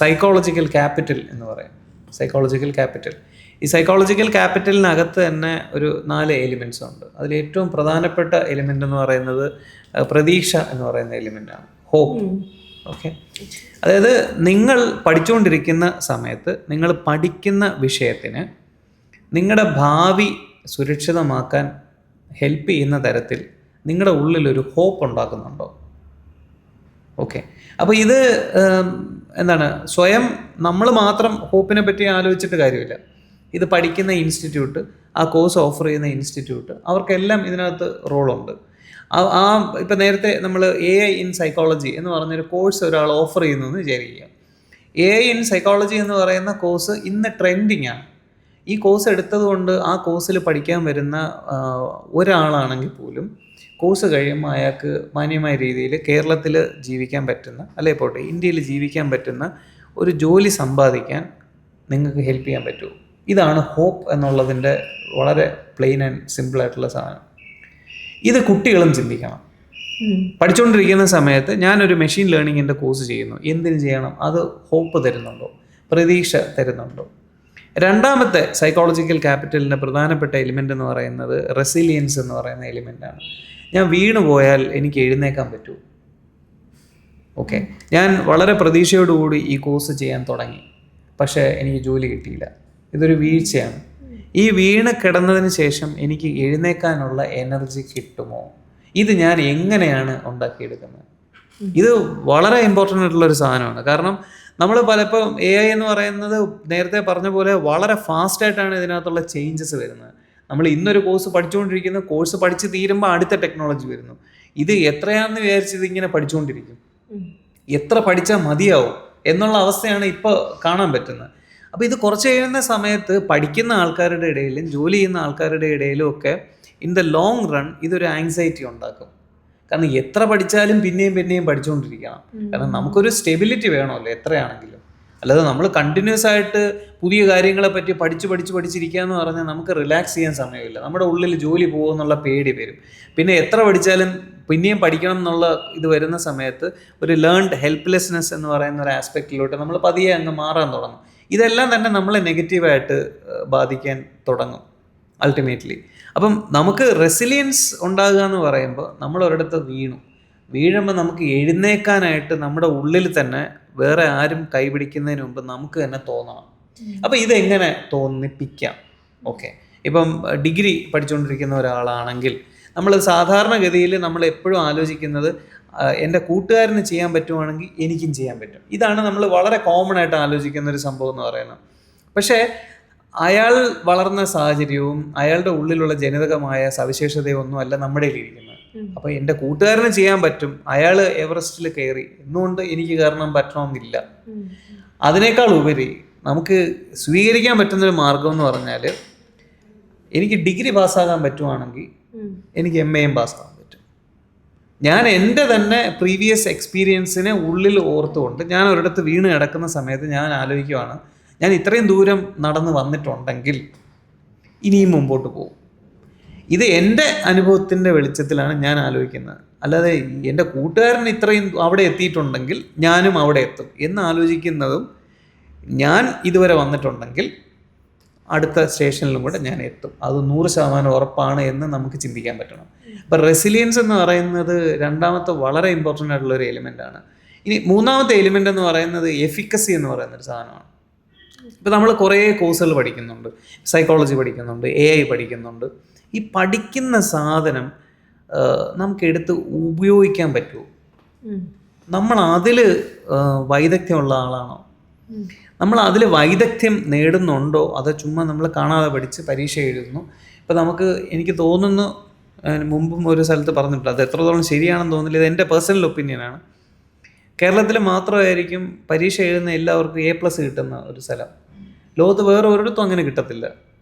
സൈക്കോളജിക്കൽ ക്യാപിറ്റൽ എന്ന് പറയും. Psychological capital. ഈ സൈക്കോളജിക്കൽ ക്യാപിറ്റലിനകത്ത് തന്നെ ഒരു 4 എലിമെൻറ്റ്സ് ഉണ്ട്. അതിൽ ഏറ്റവും പ്രധാനപ്പെട്ട എലിമെൻ്റ് എന്ന് പറയുന്നത് പ്രതീക്ഷ എന്ന് പറയുന്ന എലിമെൻ്റാണ്, ഹോപ്പ്. ഓക്കെ, അതായത് നിങ്ങൾ പഠിച്ചുകൊണ്ടിരിക്കുന്ന സമയത്ത് നിങ്ങൾ പഠിക്കുന്ന വിഷയത്തിന് നിങ്ങളുടെ ഭാവി സുരക്ഷിതമാക്കാൻ ഹെൽപ്പ് ചെയ്യുന്ന തരത്തിൽ നിങ്ങളുടെ ഉള്ളിലൊരു ഹോപ്പ് ഉണ്ടാക്കുന്നുണ്ടോ? ഓക്കെ, അപ്പോൾ ഇത് സ്വയം നമ്മൾ മാത്രം ഹോപ്പിനെ പറ്റി ആലോചിച്ചിട്ട് കാര്യമില്ല. ഇത് പഠിക്കുന്ന ഇൻസ്റ്റിറ്റ്യൂട്ട്, ആ കോഴ്സ് ഓഫർ ചെയ്യുന്ന ഇൻസ്റ്റിറ്റ്യൂട്ട്, അവർക്കെല്ലാം ഇതിനകത്ത് റോളുണ്ട്. ഇപ്പം നേരത്തെ നമ്മൾ AI ഇൻ സൈക്കോളജി എന്ന് പറഞ്ഞൊരു കോഴ്സ് ഒരാൾ ഓഫർ ചെയ്യുന്നു എന്ന് വിചാരിക്കുക. AI ഇൻ സൈക്കോളജി എന്ന് പറയുന്ന കോഴ്സ് ഇന്ന് ട്രെൻഡിങ് ആണ്. ഈ കോഴ്സ് എടുത്തതുകൊണ്ട് ആ കോഴ്സിൽ പഠിക്കാൻ വരുന്ന ഒരാളാണെങ്കിൽ പോലും കോഴ്സ് കഴിയുമ്പോൾ അയാൾക്ക് മാന്യമായ രീതിയിൽ കേരളത്തിൽ ജീവിക്കാൻ പറ്റുന്ന, അല്ലെ പോട്ടെ ഇന്ത്യയിൽ ജീവിക്കാൻ പറ്റുന്ന ഒരു ജോലി സമ്പാദിക്കാൻ നിങ്ങൾക്ക് ഹെൽപ്പ് ചെയ്യാൻ പറ്റുമോ? ഇതാണ് ഹോപ്പ് എന്നുള്ളതിൻ്റെ വളരെ പ്ലെയിൻ ആൻഡ് സിമ്പിളായിട്ടുള്ള സാധനം. ഇത് കുട്ടികളും ചിന്തിക്കണം. പഠിച്ചുകൊണ്ടിരിക്കുന്ന സമയത്ത് ഞാനൊരു മെഷീൻ ലേണിങ്ങിൻ്റെ കോഴ്സ് ചെയ്യുന്നു, എന്തിനു ചെയ്യണം? അത് ഹോപ്പ് തരുന്നുണ്ടോ? പ്രതീക്ഷ തരുന്നുണ്ടോ? രണ്ടാമത്തെ സൈക്കോളജിക്കൽ ക്യാപിറ്റലിൻ്റെ പ്രധാനപ്പെട്ട എലിമെൻ്റ് എന്ന് പറയുന്നത് റെസിലിയൻസ് എന്ന് പറയുന്ന എലിമെൻ്റാണ്. ഞാൻ വീണു പോയാൽ എനിക്ക് എഴുന്നേക്കാൻ പറ്റുമോ? ഓക്കെ, ഞാൻ വളരെ പ്രതീക്ഷയോടുകൂടി ഈ കോഴ്സ് ചെയ്യാൻ തുടങ്ങി, പക്ഷേ എനിക്ക് ജോലി കിട്ടിയില്ല. ഇതൊരു വീഴ്ചയാണ്. ഈ വീണ് കിടന്നതിന് ശേഷം എനിക്ക് എഴുന്നേക്കാനുള്ള എനർജി കിട്ടുമോ? ഇത് ഞാൻ എങ്ങനെയാണ് ഉണ്ടാക്കിയെടുക്കുന്നത്? ഇത് വളരെ ഇമ്പോർട്ടൻ്റ് ആയിട്ടുള്ളൊരു സാധനമാണ്. കാരണം നമ്മൾ പലപ്പോൾ AI എന്ന് പറയുന്നത് നേരത്തെ പറഞ്ഞ പോലെ വളരെ ഫാസ്റ്റായിട്ടാണ് ഇതിനകത്തുള്ള ചേഞ്ചസ് വരുന്നത്. നമ്മൾ ഇന്നൊരു കോഴ്സ് പഠിച്ചുകൊണ്ടിരിക്കുന്ന കോഴ്സ് പഠിച്ച് തീരുമ്പോൾ അടുത്ത ടെക്നോളജി വരുന്നു. ഇത് എത്രയാണെന്ന് വിചാരിച്ചത് ഇങ്ങനെ പഠിച്ചുകൊണ്ടിരിക്കും. എത്ര പഠിച്ചാൽ മതിയാവും എന്നുള്ള അവസ്ഥയാണ് ഇപ്പോൾ കാണാൻ പറ്റുന്നത്. അപ്പോൾ ഇത് കുറച്ച് കഴിയുന്ന സമയത്ത് പഠിക്കുന്ന ആൾക്കാരുടെ ഇടയിലും ജോലി ചെയ്യുന്ന ആൾക്കാരുടെ ഇടയിലും ഒക്കെ ഇൻ ദ ലോങ് റൺ ഇതൊരു ആങ്സൈറ്റി ഉണ്ടാക്കും. കാരണം എത്ര പഠിച്ചാലും പിന്നെയും പഠിച്ചുകൊണ്ടിരിക്കണം. കാരണം നമുക്കൊരു സ്റ്റെബിലിറ്റി വേണമല്ലോ എത്രയാണെങ്കിലും. അല്ലാതെ നമ്മൾ കണ്ടിന്യൂസ് ആയിട്ട് പുതിയ കാര്യങ്ങളെ പറ്റി പഠിച്ചിരിക്കുക എന്ന് പറഞ്ഞാൽ നമുക്ക് റിലാക്സ് ചെയ്യാൻ സമയമില്ല. നമ്മുടെ ഉള്ളിൽ ജോലി പോകുമെന്നുള്ള പേടി വരും. പിന്നെ എത്ര പഠിച്ചാലും പിന്നെയും പഠിക്കണം എന്നുള്ള ഇത് വരുന്ന സമയത്ത് ഒരു ലേൺഡ് ഹെൽപ്ലെസ്നെസ് എന്ന് പറയുന്ന ഒരു ആസ്പെക്റ്റിലോട്ട് നമ്മൾ പതിയെ അങ്ങ് മാറാൻ തുടങ്ങും. ഇതെല്ലാം തന്നെ നമ്മളെ നെഗറ്റീവായിട്ട് ബാധിക്കാൻ തുടങ്ങും അൾട്ടിമേറ്റ്ലി. അപ്പം നമുക്ക് റെസിലിയൻസ് ഉണ്ടാകുക എന്ന് പറയുമ്പോൾ നമ്മൾ ഒരിടത്ത് വീഴുമ്പോൾ നമുക്ക് എഴുന്നേക്കാനായിട്ട് നമ്മുടെ ഉള്ളിൽ തന്നെ വേറെ ആരും കൈപിടിക്കുന്നതിന് മുമ്പ് നമുക്ക് തന്നെ തോന്നണം. അപ്പോൾ ഇതെങ്ങനെ തോന്നിപ്പിക്കാം? ഓക്കെ, ഇപ്പം ഡിഗ്രി പഠിച്ചുകൊണ്ടിരിക്കുന്ന ഒരാളാണെങ്കിൽ നമ്മൾ സാധാരണഗതിയിൽ നമ്മൾ എപ്പോഴും ആലോചിക്കുന്നത് എൻ്റെ കൂട്ടുകാരന് ചെയ്യാൻ പറ്റുവാണെങ്കിൽ എനിക്കും ചെയ്യാൻ പറ്റും. ഇതാണ് നമ്മൾ വളരെ കോമൺ ആയിട്ട് ആലോചിക്കുന്ന ഒരു സംഭവം എന്ന് പറയുന്നത്. പക്ഷേ അയാൾ വളർന്ന സാഹചര്യവും അയാളുടെ ഉള്ളിലുള്ള ജനിതകമായ സവിശേഷതയൊന്നും അല്ല നമ്മുടെ ഇരിക്കുന്നത്. അപ്പോൾ എൻ്റെ കൂട്ടുകാരന് ചെയ്യാൻ പറ്റും, അയാൾ എവറസ്റ്റിൽ കയറി, എന്നുകൊണ്ട് എനിക്ക് കയറണം പറ്റണമെന്നില്ല. അതിനേക്കാൾ ഉപരി നമുക്ക് സ്വീകരിക്കാൻ പറ്റുന്നൊരു മാർഗം എന്ന് പറഞ്ഞാൽ എനിക്ക് ഡിഗ്രി പാസ്സാകാൻ പറ്റുവാണെങ്കിൽ എനിക്ക് MAയും പാസ്സാകാൻ പറ്റും. ഞാൻ എൻ്റെ തന്നെ പ്രീവിയസ് എക്സ്പീരിയൻസിനെ ഉള്ളിൽ ഓർത്തുകൊണ്ട് ഞാൻ ഒരിടത്ത് വീണ് കിടക്കുന്ന സമയത്ത് ഞാൻ ആലോചിക്കുവാണ്, ഞാൻ ഇത്രയും ദൂരം നടന്ന് വന്നിട്ടുണ്ടെങ്കിൽ ഇനിയും മുമ്പോട്ട് പോകും. ഇത് എൻ്റെ അനുഭവത്തിൻ്റെ വെളിച്ചത്തിലാണ് ഞാൻ ആലോചിക്കുന്നത്. അല്ലാതെ എൻ്റെ കൂട്ടുകാരൻ ഇത്രയും അവിടെ എത്തിയിട്ടുണ്ടെങ്കിൽ ഞാനും അവിടെ എത്തും എന്ന് ആലോചിക്കുന്നതും, ഞാൻ ഇതുവരെ വന്നിട്ടുണ്ടെങ്കിൽ അടുത്ത സ്റ്റേഷനിലും കൂടെ ഞാൻ എത്തും, അത് 100% ഉറപ്പാണ് എന്ന് നമുക്ക് ചിന്തിക്കാൻ പറ്റണം. അപ്പം റെസിലിയൻസ് എന്ന് പറയുന്നത് രണ്ടാമത്തെ വളരെ ഇമ്പോർട്ടൻ്റ് ആയിട്ടുള്ളൊരു എലിമെൻ്റാണ്. ഇനി മൂന്നാമത്തെ എലിമെൻ്റ് എന്ന് പറയുന്നത് എഫിക്കസി എന്ന് പറയുന്നൊരു സാധനമാണ്. ഇപ്പം നമ്മൾ കുറേ കോഴ്സുകൾ പഠിക്കുന്നുണ്ട്, സൈക്കോളജി പഠിക്കുന്നുണ്ട്, AI പഠിക്കുന്നുണ്ട്. ഈ പഠിക്കുന്ന സാധനം നമുക്കെടുത്ത് ഉപയോഗിക്കാൻ പറ്റുമോ? നമ്മൾ അതിൽ വൈദഗ്ധ്യമുള്ള ആളാണോ? നമ്മൾ അതിൽ വൈദഗ്ധ്യം നേടുന്നുണ്ടോ അതോ ചുമ്മാ നമ്മൾ കാണാതെ പഠിച്ച് പരീക്ഷ എഴുതുന്നു. ഇപ്പോൾ നമുക്ക് എനിക്ക് തോന്നുന്നു, മുമ്പും ഒരു സ്ഥലത്ത് പറഞ്ഞിട്ടുണ്ട്, അത് എത്രത്തോളം ശരിയാണെന്ന് തോന്നുന്നില്ല, ഇത് എൻ്റെ പേഴ്സണൽ ഒപ്പീനിയനാണ്. കേരളത്തിൽ മാത്രമായിരിക്കും പരീക്ഷ എഴുതുന്ന എല്ലാവർക്കും A+ കിട്ടുന്ന ഒരു സ്ഥലം. ലോകത്ത് വേറെ ഒരിടത്തും അങ്ങനെ കിട്ടത്തില്ല.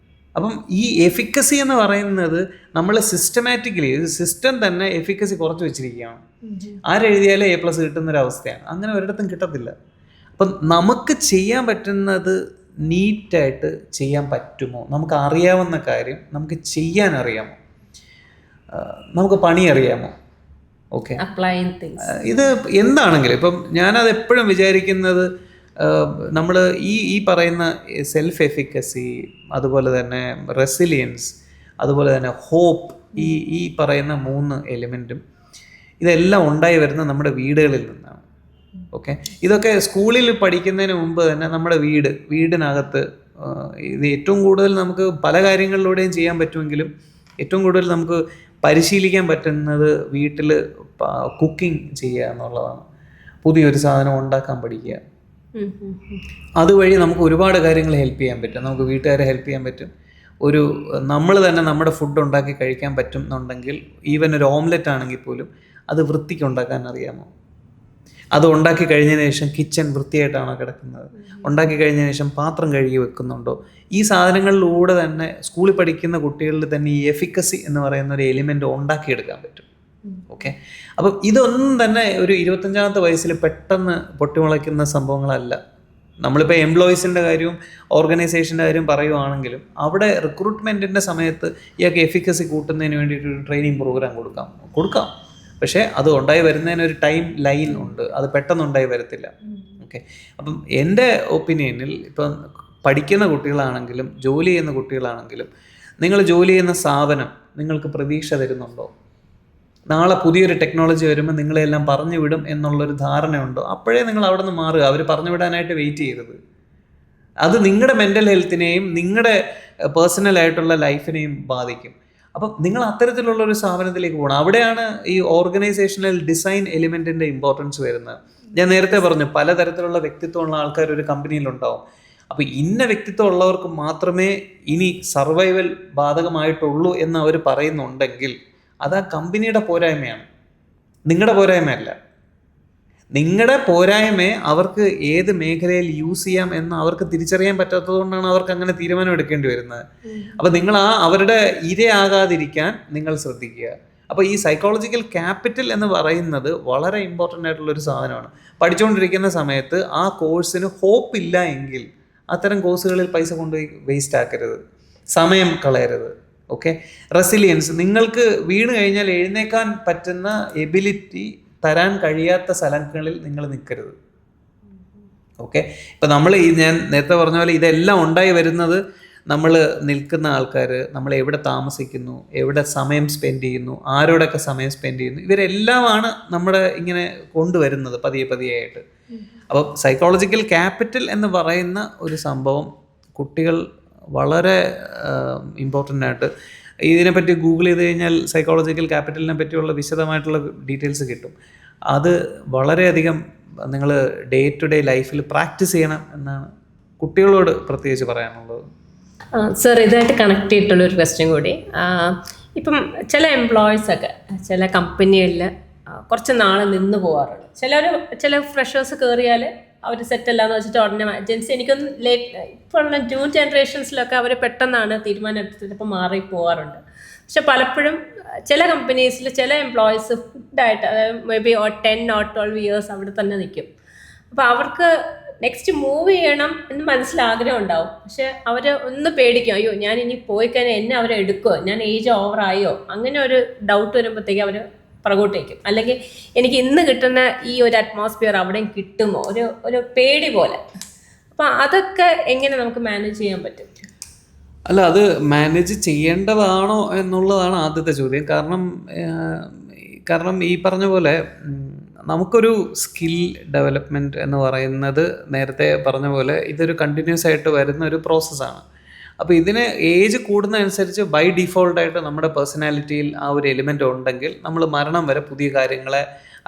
അപ്പം ഈ എഫിക്കസി എന്ന് പറയുന്നത് നമ്മൾ സിസ്റ്റമാറ്റിക്കലി സിസ്റ്റം തന്നെ എഫിക്കസി കുറച്ച് വെച്ചിരിക്കുകയാണ്. ആരെഴുതിയാലും A+ കിട്ടുന്നൊരവസ്ഥയാണ്. അങ്ങനെ ഒരിടത്തും കിട്ടത്തില്ല. അപ്പം നമുക്ക് ചെയ്യാൻ പറ്റുന്നത് നീറ്റായിട്ട് ചെയ്യാൻ പറ്റുമോ, നമുക്ക് അറിയാവുന്ന കാര്യം നമുക്ക് ചെയ്യാൻ അറിയാമോ, നമുക്ക് പണി അറിയാമോ, ഓക്കെ, ഇത് എന്താണെങ്കിലും. ഇപ്പം ഞാനത് എപ്പോഴും വിചാരിക്കുന്നത്, നമ്മൾ ഈ പറയുന്ന സെൽഫ് എഫിക്കസി, അതുപോലെ തന്നെ റെസിലിയൻസ്, അതുപോലെ തന്നെ ഹോപ്പ്, ഈ പറയുന്ന 3 എലിമെൻറ്റും ഇതെല്ലാം ഉണ്ടായി വരുന്ന നമ്മുടെ വീടുകളിൽ നിന്നാണ്. ഓക്കെ, ഇതൊക്കെ സ്കൂളിൽ പഠിക്കുന്നതിന് മുമ്പ് തന്നെ നമ്മുടെ വീടിനകത്ത് ഇത് ഏറ്റവും കൂടുതൽ നമുക്ക് പല കാര്യങ്ങളിലൂടെയും ചെയ്യാൻ പറ്റുമെങ്കിലും ഏറ്റവും കൂടുതൽ നമുക്ക് പരിശീലിക്കാൻ പറ്റുന്നത് വീട്ടിൽ കുക്കിംഗ് ചെയ്യുക എന്നുള്ളതാണ്. പുതിയൊരു സാധനം ഉണ്ടാക്കാൻ പഠിക്കുക. അതുവഴി നമുക്ക് ഒരുപാട് കാര്യങ്ങൾ ഹെൽപ്പ് ചെയ്യാൻ പറ്റും. നമുക്ക് വീട്ടുകാരെ ഹെൽപ്പ് ചെയ്യാൻ പറ്റും. നമ്മൾ തന്നെ നമ്മുടെ ഫുഡ് ഉണ്ടാക്കി കഴിക്കാൻ പറ്റും എന്നുണ്ടെങ്കിൽ, ഈവൻ ഒരു ഓംലെറ്റ് ആണെങ്കിൽ പോലും അത് വൃത്തിക്ക് ഉണ്ടാക്കാൻ അറിയാമോ, അത് ഉണ്ടാക്കി കഴിഞ്ഞതിന് ശേഷം കിച്ചൺ വൃത്തിയായിട്ടാണോ കിടക്കുന്നത്, ഉണ്ടാക്കി കഴിഞ്ഞതിന് ശേഷം പാത്രം കഴുകി വെക്കുന്നുണ്ടോ, ഈ സാധനങ്ങളിലൂടെ തന്നെ സ്കൂളിൽ പഠിക്കുന്ന കുട്ടികളിൽ തന്നെ ഈ എഫിക്കസി എന്ന് പറയുന്ന ഒരു എലിമെൻ്റ് ഉണ്ടാക്കിയെടുക്കാൻ പറ്റും. ഓക്കെ, അപ്പം ഇതൊന്നും തന്നെ ഒരു 25-ാമത്തെ വയസ്സിൽ പെട്ടെന്ന് പൊട്ടിമുളയ്ക്കുന്ന സംഭവങ്ങളല്ല. നമ്മളിപ്പോൾ എംപ്ലോയീസിൻ്റെ കാര്യവും ഓർഗനൈസേഷൻ്റെ കാര്യം പറയുവാണെങ്കിലും അവിടെ റിക്രൂട്ട്മെൻറ്റിൻ്റെ സമയത്ത് ഇയാൾക്ക് എഫിക്കസി കൂട്ടുന്നതിന് വേണ്ടിയിട്ടൊരു ട്രെയിനിങ് പ്രോഗ്രാം കൊടുക്കാം. പക്ഷേ അത് ഉണ്ടായി വരുന്നതിനൊരു ടൈം ലൈൻ ഉണ്ട്, അത് പെട്ടെന്ന് ഉണ്ടായി വരത്തില്ല. ഓക്കെ, അപ്പം എൻ്റെ ഒപ്പീനിയനിൽ ഇപ്പം പഠിക്കുന്ന കുട്ടികളാണെങ്കിലും ജോലി ചെയ്യുന്ന കുട്ടികളാണെങ്കിലും, നിങ്ങൾ ജോലി ചെയ്യുന്ന സ്ഥാപനം നിങ്ങൾക്ക് പ്രതീക്ഷ തരുന്നുണ്ടോ? നാളെ പുതിയൊരു ടെക്നോളജി വരുമ്പോൾ നിങ്ങളെല്ലാം പറഞ്ഞു വിടും എന്നുള്ളൊരു ധാരണയുണ്ടോ? അപ്പോഴേ നിങ്ങൾ അവിടെ നിന്ന് മാറുക. അവർ പറഞ്ഞു വിടാനായിട്ട് വെയിറ്റ് ചെയ്യരുത്. അത് നിങ്ങളുടെ മെൻ്റൽ ഹെൽത്തിനെയും നിങ്ങളുടെ പേഴ്സണലായിട്ടുള്ള ലൈഫിനെയും ബാധിക്കും. അപ്പം നിങ്ങൾ അത്തരത്തിലുള്ളൊരു സ്ഥാപനത്തിലേക്ക് പോകണം. അവിടെയാണ് ഈ ഓർഗനൈസേഷണൽ ഡിസൈൻ എലിമെൻറ്റിൻ്റെ ഇമ്പോർട്ടൻസ് വരുന്നത്. ഞാൻ നേരത്തെ പറഞ്ഞു, പലതരത്തിലുള്ള വ്യക്തിത്വമുള്ള ആൾക്കാർ ഒരു കമ്പനിയിലുണ്ടാവും. അപ്പോൾ ഇന്ന വ്യക്തിത്വം ഉള്ളവർക്ക് മാത്രമേ ഇനി സർവൈവൽ ബാധകമായിട്ടുള്ളൂ എന്ന് അവർ പറയുന്നുണ്ടെങ്കിൽ അത് ആ കമ്പനിയുടെ പോരായ്മയാണ്, നിങ്ങളുടെ പോരായ്മയല്ല. നിങ്ങളുടെ പോരായ്മയെ അവർക്ക് ഏത് മേഖലയിൽ യൂസ് ചെയ്യാം എന്ന് അവർക്ക് തിരിച്ചറിയാൻ പറ്റാത്തത് കൊണ്ടാണ് അവർക്ക് അങ്ങനെ തീരുമാനം എടുക്കേണ്ടി വരുന്നത്. അപ്പോൾ നിങ്ങൾ അവരുടെ ഇരയാകാതിരിക്കാൻ നിങ്ങൾ ശ്രദ്ധിക്കുക. അപ്പോൾ ഈ സൈക്കോളജിക്കൽ ക്യാപിറ്റൽ എന്ന് പറയുന്നത് വളരെ ഇമ്പോർട്ടൻ്റ് ആയിട്ടുള്ളൊരു സാധനമാണ്. പഠിച്ചുകൊണ്ടിരിക്കുന്ന സമയത്ത് ആ കോഴ്സിന് ഹോപ്പ് ഇല്ല എങ്കിൽ അത്തരം കോഴ്സുകളിൽ പൈസ കൊണ്ടുപോയി വേസ്റ്റ് ആക്കരുത്, സമയം കളയരുത്. ഓക്കെ, റെസിലിയൻസ്, നിങ്ങൾക്ക് വീണ് കഴിഞ്ഞാൽ എഴുന്നേക്കാൻ പറ്റുന്ന എബിലിറ്റി തരാൻ കഴിയാത്ത സ്ഥലങ്ങളിൽ നിങ്ങൾ നിൽക്കരുത്. ഓക്കെ, ഇപ്പം ഞാൻ നേരത്തെ പറഞ്ഞ പോലെ ഇതെല്ലാം ഉണ്ടായി വരുന്നത് നമ്മൾ നിൽക്കുന്ന ആൾക്കാർ, നമ്മൾ എവിടെ താമസിക്കുന്നു, എവിടെ സമയം സ്പെൻഡ് ചെയ്യുന്നു, ആരോടൊക്കെ സമയം സ്പെൻഡ് ചെയ്യുന്നു, ഇവരെല്ലാമാണ് നമ്മുടെ ഇങ്ങനെ കൊണ്ടുവരുന്നത് പതിയെ ആയിട്ട്. അപ്പം സൈക്കോളജിക്കൽ ക്യാപിറ്റൽ എന്ന് പറയുന്ന ഒരു സംഭവം കുട്ടികൾ വളരെ ഇമ്പോർട്ടൻ്റ് ആയിട്ട്, ഇതിനെപ്പറ്റി ഗൂഗിൾ ചെയ്ത് കഴിഞ്ഞാൽ സൈക്കോളജിക്കൽ ക്യാപിറ്റലിനെ പറ്റിയുള്ള വിശദമായിട്ടുള്ള ഡീറ്റെയിൽസ് കിട്ടും. അത് വളരെയധികം നിങ്ങൾ ഡേ ടു ഡേ ലൈഫിൽ പ്രാക്ടീസ് ചെയ്യണം എന്നാണ് കുട്ടികളോട് പ്രത്യേകിച്ച് പറയാനുള്ളത്. സർ, ഇതായിട്ട് കണക്ട് ചെയ്തിട്ടുള്ളൊരു ക്വസ്റ്റ്യൻ കൂടി. ഇപ്പം ചില എംപ്ലോയീസൊക്കെ ചില കമ്പനികളിൽ കുറച്ച് നാൾ നിന്ന് പോകാറുണ്ട്. ചില ഫ്രഷേഴ്സ് കയറിയാൽ അവർ സെറ്റല്ലാന്ന് വെച്ചിട്ട് ഉടനെ ഏജൻസി, എനിക്കൊന്ന് ഇപ്പോൾ ഉള്ള ന്യൂ ജനറേഷൻസിലൊക്കെ അവർ പെട്ടെന്നാണ് തീരുമാനം എടുത്തിട്ട് ഇപ്പോൾ മാറി പോകാറുണ്ട്. പക്ഷെ പലപ്പോഴും ചില കമ്പനീസിൽ ചില എംപ്ലോയീസ് ഫുഡായിട്ട്, അതായത് മേ ബി 10 or 12 ഇയേഴ്സ് അവിടെ തന്നെ നിൽക്കും. അപ്പോൾ അവർക്ക് നെക്സ്റ്റ് മൂവ് ചെയ്യണം എന്ന് മനസ്സിലാഗ്രഹം ഉണ്ടാവും. പക്ഷെ അവർ ഒന്ന് പേടിക്കും, അയ്യോ ഞാൻ ഇനി പോയി കഴിഞ്ഞാൽ എന്നെ അവരെടുക്കുമോ, ഞാൻ ഏജ് ഓവറായോ, അങ്ങനെ ഒരു ഡൗട്ട് വരുമ്പോഴത്തേക്ക് അവർ പുറകോട്ടേക്കും. അല്ലെങ്കിൽ എനിക്ക് ഇന്ന് കിട്ടുന്ന ഈ ഒരു അറ്റ്മോസ്ഫിയർ അവിടെയും കിട്ടുമോ, ഒരു പേടി പോലെ. അപ്പം അതൊക്കെ എങ്ങനെ നമുക്ക് മാനേജ് ചെയ്യാൻ പറ്റും? അല്ല, അത് മാനേജ് ചെയ്യേണ്ടതാണോ എന്നുള്ളതാണ് ആദ്യത്തെ ചോദ്യം. കാരണം ഈ പറഞ്ഞ പോലെ നമുക്കൊരു സ്കിൽ ഡെവലപ്മെൻറ്റ് എന്ന് പറയുന്നത് നേരത്തെ പറഞ്ഞ പോലെ ഇതൊരു കണ്ടിന്യൂസ് ആയിട്ട് വരുന്ന ഒരു പ്രോസസ്സാണ്. അപ്പോൾ ഇതിന് ഏജ് കൂടുന്നതനുസരിച്ച് ബൈ ഡിഫോൾട്ടായിട്ട് നമ്മുടെ പേഴ്സണാലിറ്റിയിൽ ആ ഒരു എലിമെൻ്റ് ഉണ്ടെങ്കിൽ നമ്മൾ മരണം വരെ പുതിയ കാര്യങ്ങളെ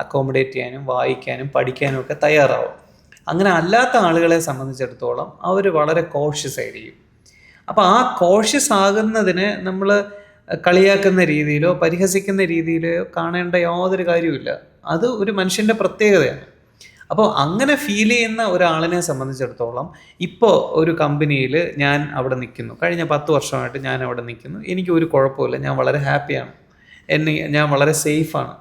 അക്കോമഡേറ്റ് ചെയ്യാനും വായിക്കാനും പഠിക്കാനും ഒക്കെ തയ്യാറാവും. അങ്ങനെ അല്ലാത്ത ആളുകളെ സംബന്ധിച്ചിടത്തോളം അവർ വളരെ കോഷ്യസ് ആയിരിക്കും. അപ്പോൾ ആ കോഷ്യസ് ആകുന്നതിന് നമ്മൾ കളിയാക്കുന്ന രീതിയിലോ പരിഹസിക്കുന്ന രീതിയിലോ കാണേണ്ട യാതൊരു കാര്യമില്ല. അത് ഒരു മനുഷ്യൻ്റെ പ്രത്യേകതയാണ്. അപ്പോൾ അങ്ങനെ ഫീൽ ചെയ്യുന്ന ഒരാളിനെ സംബന്ധിച്ചിടത്തോളം ഇപ്പോൾ ഒരു കമ്പനിയിൽ ഞാൻ അവിടെ നിൽക്കുന്നു, കഴിഞ്ഞ 10 വർഷമായിട്ട് ഞാൻ അവിടെ നിൽക്കുന്നു, എനിക്ക് ഒരു കുഴപ്പമില്ല, ഞാൻ വളരെ ഹാപ്പിയാണ്, ഞാൻ വളരെ സേഫാണ്,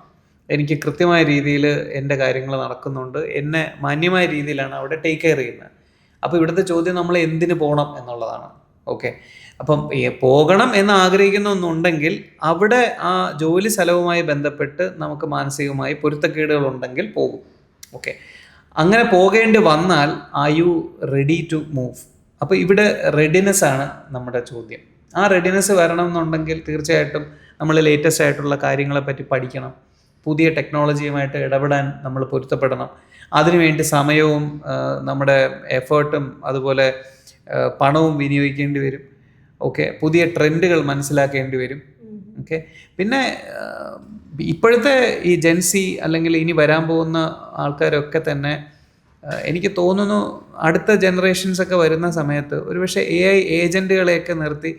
എനിക്ക് കൃത്യമായ രീതിയിൽ എൻ്റെ കാര്യങ്ങൾ നടക്കുന്നുണ്ട്, എന്നെ മാന്യമായ രീതിയിലാണ് അവിടെ ടേക്ക് കെയർ ചെയ്യുന്നത്. അപ്പോൾ ഇവിടുത്തെ ചോദ്യം നമ്മൾ എന്തിന് പോകണം എന്നുള്ളതാണ്. ഓക്കെ, അപ്പം പോകണം എന്ന് ആഗ്രഹിക്കുന്ന ഒന്നുണ്ടെങ്കിൽ അവിടെ ആ ജോലി സ്ഥലവുമായി ബന്ധപ്പെട്ട് നമുക്ക് മാനസികമായി പൊരുത്തക്കേടുകളുണ്ടെങ്കിൽ പോകും. ഓക്കെ, അങ്ങനെ പോകേണ്ടി വന്നാൽ are you ready to move? അപ്പോൾ ഇവിടെ റെഡിനെസ് ആണ് നമ്മുടെ ചോദ്യം. ആ റെഡിനെസ് വരണം എന്നുണ്ടെങ്കിൽ തീർച്ചയായിട്ടും നമ്മൾ ലേറ്റസ്റ്റ് ആയിട്ടുള്ള കാര്യങ്ങളെപ്പറ്റി പഠിക്കണം, പുതിയ ടെക്നോളജിയുമായിട്ട് ഇടപെടാൻ നമ്മൾ പൊരുത്തപ്പെടണം, അതിനുവേണ്ടി സമയവും നമ്മുടെ എഫേർട്ടും അതുപോലെ പണവും വിനിയോഗിക്കേണ്ടി വരും. ഓക്കെ, പുതിയ ട്രെൻഡുകൾ മനസ്സിലാക്കേണ്ടി വരും. ഓക്കെ, പിന്നെ ഇപ്പോഴത്തെ ഈ ജെൻസി അല്ലെങ്കിൽ ഇനി വരാൻ പോകുന്ന ആൾക്കാരൊക്കെ തന്നെ എനിക്ക് തോന്നുന്നു അടുത്ത ജനറേഷൻസൊക്കെ വരുന്ന സമയത്ത് ഒരുപക്ഷെ AI ഏജൻറ്റുകളെയൊക്കെ നിർത്തി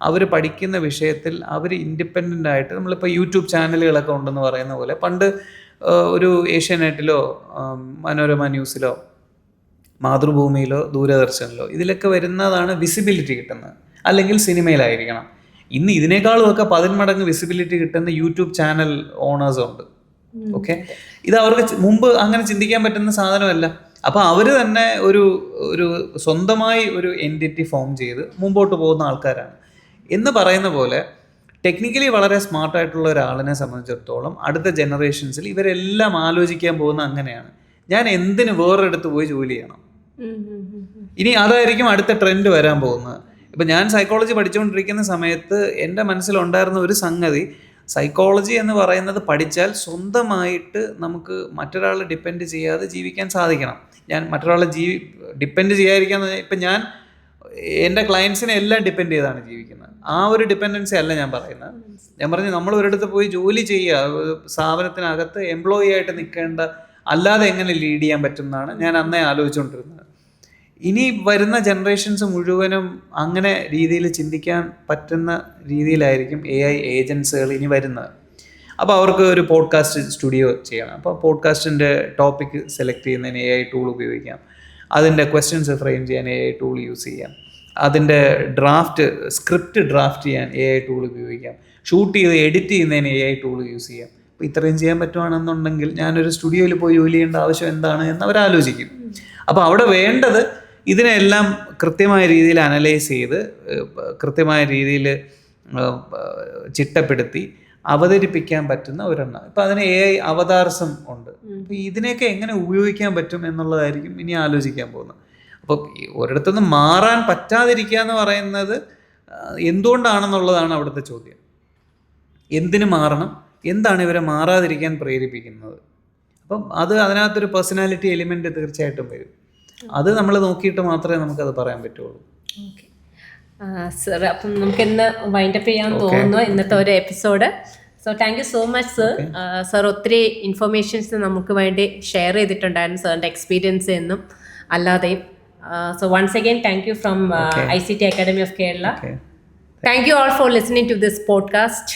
അവർ പഠിക്കുന്ന വിഷയത്തിൽ അവർ ഇൻഡിപെൻഡൻ്റ് ആയിട്ട്, നമ്മളിപ്പോൾ യൂട്യൂബ് ചാനലുകളൊക്കെ ഉണ്ടെന്ന് പറയുന്ന പോലെ പണ്ട് ഒരു ഏഷ്യാനെറ്റിലോ മനോരമ ന്യൂസിലോ മാതൃഭൂമിയിലോ ദൂരദർശനിലോ ഇതിലൊക്കെ വരുന്നതാണ് വിസിബിലിറ്റി കിട്ടുന്നത്, അല്ലെങ്കിൽ സിനിമയിലായിരിക്കണം. ഇന്ന് ഇതിനേക്കാളും ഒക്കെ 10 മടങ്ങ് വിസിബിലിറ്റി കിട്ടുന്ന യൂട്യൂബ് ചാനൽ ഓണേഴ്സും ഉണ്ട്. ഓക്കെ, ഇത് അവർക്ക് മുമ്പ് അങ്ങനെ ചിന്തിക്കാൻ പറ്റുന്ന സാധനമല്ല. അപ്പോൾ അവർ തന്നെ ഒരു സ്വന്തമായി ഒരു എൻറ്റിറ്റി ഫോം ചെയ്ത് മുമ്പോട്ട് പോകുന്ന ആൾക്കാരാണ്. എന്ന് പറയുന്ന പോലെ ടെക്നിക്കലി വളരെ സ്മാർട്ടായിട്ടുള്ള ഒരാളിനെ സംബന്ധിച്ചിടത്തോളം അടുത്ത ജനറേഷൻസിൽ ഇവരെല്ലാം ആലോചിക്കാൻ പോകുന്ന അങ്ങനെയാണ്, ഞാൻ എന്തിന് വേറൊരിടത്ത് പോയി ജോലി ചെയ്യണം. ഇനി അതായിരിക്കും അടുത്ത ട്രെൻഡ് വരാൻ പോകുന്നത്. ഇപ്പം ഞാൻ സൈക്കോളജി പഠിച്ചുകൊണ്ടിരിക്കുന്ന സമയത്ത് എൻ്റെ മനസ്സിലുണ്ടായിരുന്ന ഒരു സംഗതി, സൈക്കോളജി എന്ന് പറയുന്നത് പഠിച്ചാൽ സ്വന്തമായിട്ട് നമുക്ക് മറ്റൊരാളെ ഡിപ്പെൻഡ് ചെയ്യാതെ ജീവിക്കാൻ സാധിക്കണം. ഞാൻ മറ്റൊരാളെ ഡിപ്പെൻഡ് ചെയ്യാതിരിക്കാന്ന് പറഞ്ഞാൽ ഇപ്പം ഞാൻ എൻ്റെ ക്ലയൻസിനെ എല്ലാം ഡിപ്പെൻഡ് ചെയ്താണ് ജീവിക്കുന്നത്. ആ ഒരു ഡിപ്പെൻഡൻസി അല്ല ഞാൻ പറയുന്നത്. ഞാൻ പറഞ്ഞു നമ്മൾ ഒരിടത്ത് പോയി ജോലി ചെയ്യുക, സ്ഥാപനത്തിനകത്ത് എംപ്ലോയി ആയിട്ട് നിൽക്കേണ്ട, അല്ലാതെ എങ്ങനെ ലീഡ് ചെയ്യാൻ പറ്റും എന്നാണ് ഞാൻ അന്നേ ആലോചിച്ചുകൊണ്ടിരുന്നത്. ഇനി വരുന്ന ജനറേഷൻസ് മുഴുവനും അങ്ങനെ രീതിയിൽ ചിന്തിക്കാൻ പറ്റുന്ന രീതിയിലായിരിക്കും AI ഏജൻസുകൾ ഇനി വരുന്നത്. അപ്പോൾ അവർക്ക് ഒരു പോഡ്കാസ്റ്റ് സ്റ്റുഡിയോ ചെയ്യണം. അപ്പോൾ പോഡ്കാസ്റ്റിൻ്റെ ടോപ്പിക്ക് സെലക്ട് ചെയ്യുന്നതിന് AI ടൂൾ ഉപയോഗിക്കാം, അതിൻ്റെ ക്വസ്റ്റ്യൻസ് ഫ്രെയിം ചെയ്യാൻ AI ടൂൾ യൂസ് ചെയ്യാം, അതിൻ്റെ സ്ക്രിപ്റ്റ് ഡ്രാഫ്റ്റ് ചെയ്യാൻ AI ടൂൾ ഉപയോഗിക്കാം, ഷൂട്ട് ചെയ്ത് എഡിറ്റ് ചെയ്യുന്നതിന് AI ടൂൾ യൂസ് ചെയ്യാം. അപ്പോൾ ഇത്രയും ചെയ്യാൻ പറ്റുവാണെന്നുണ്ടെങ്കിൽ ഞാനൊരു സ്റ്റുഡിയോയിൽ പോയി ജോലി ചെയ്യേണ്ട ആവശ്യം എന്താണ് എന്ന് അവരാലോചിക്കും. അപ്പോൾ അവിടെ വേണ്ടത് ഇതിനെല്ലാം കൃത്യമായ രീതിയിൽ അനലൈസ് ചെയ്ത് കൃത്യമായ രീതിയിൽ ചിട്ടപ്പെടുത്തി അവതരിപ്പിക്കാൻ പറ്റുന്ന ഒരെണ്ണം. ഇപ്പം അതിന് AI അവതാർസും ഉണ്ട്. അപ്പോൾ ഇതിനെയൊക്കെ എങ്ങനെ ഉപയോഗിക്കാൻ പറ്റും എന്നുള്ളതായിരിക്കും ഇനി ആലോചിക്കാൻ പോകുന്നത്. അപ്പോൾ ഒരിടത്തുനിന്ന് മാറാൻ പറ്റാതിരിക്കുക എന്ന് പറയുന്നത് എന്തുകൊണ്ടാണെന്നുള്ളതാണ് അവിടുത്തെ ചോദ്യം. എന്തിനു മാറണം, എന്താണ് ഇവരെ മാറാതിരിക്കാൻ പ്രേരിപ്പിക്കുന്നത്? അപ്പം അതിനകത്തൊരു പേഴ്സണാലിറ്റി എലിമെൻറ്റ് തീർച്ചയായിട്ടും വരും. അത് നമ്മൾ നോക്കിയിട്ട് മാത്രമേ നമുക്കത് പറയാൻ പറ്റുള്ളൂ. ഓക്കെ സർ, അപ്പം നമുക്ക് ഇന്ന് വൈൻഡപ്പ് ചെയ്യാൻ തോന്നുന്നു ഇന്നത്തെ ഒരു episode. So thank you so much sir. Sir ഒത്തിരി ഇൻഫർമേഷൻസ് നമുക്ക് വേണ്ടി ഷെയർ ചെയ്തിട്ടുണ്ടായിരുന്നു, സാറിൻ്റെ എക്സ്പീരിയൻസ് എന്നും അല്ലാതെയും. So once again thank you from ICT Academy of Kerala. Thank you all for listening to this podcast.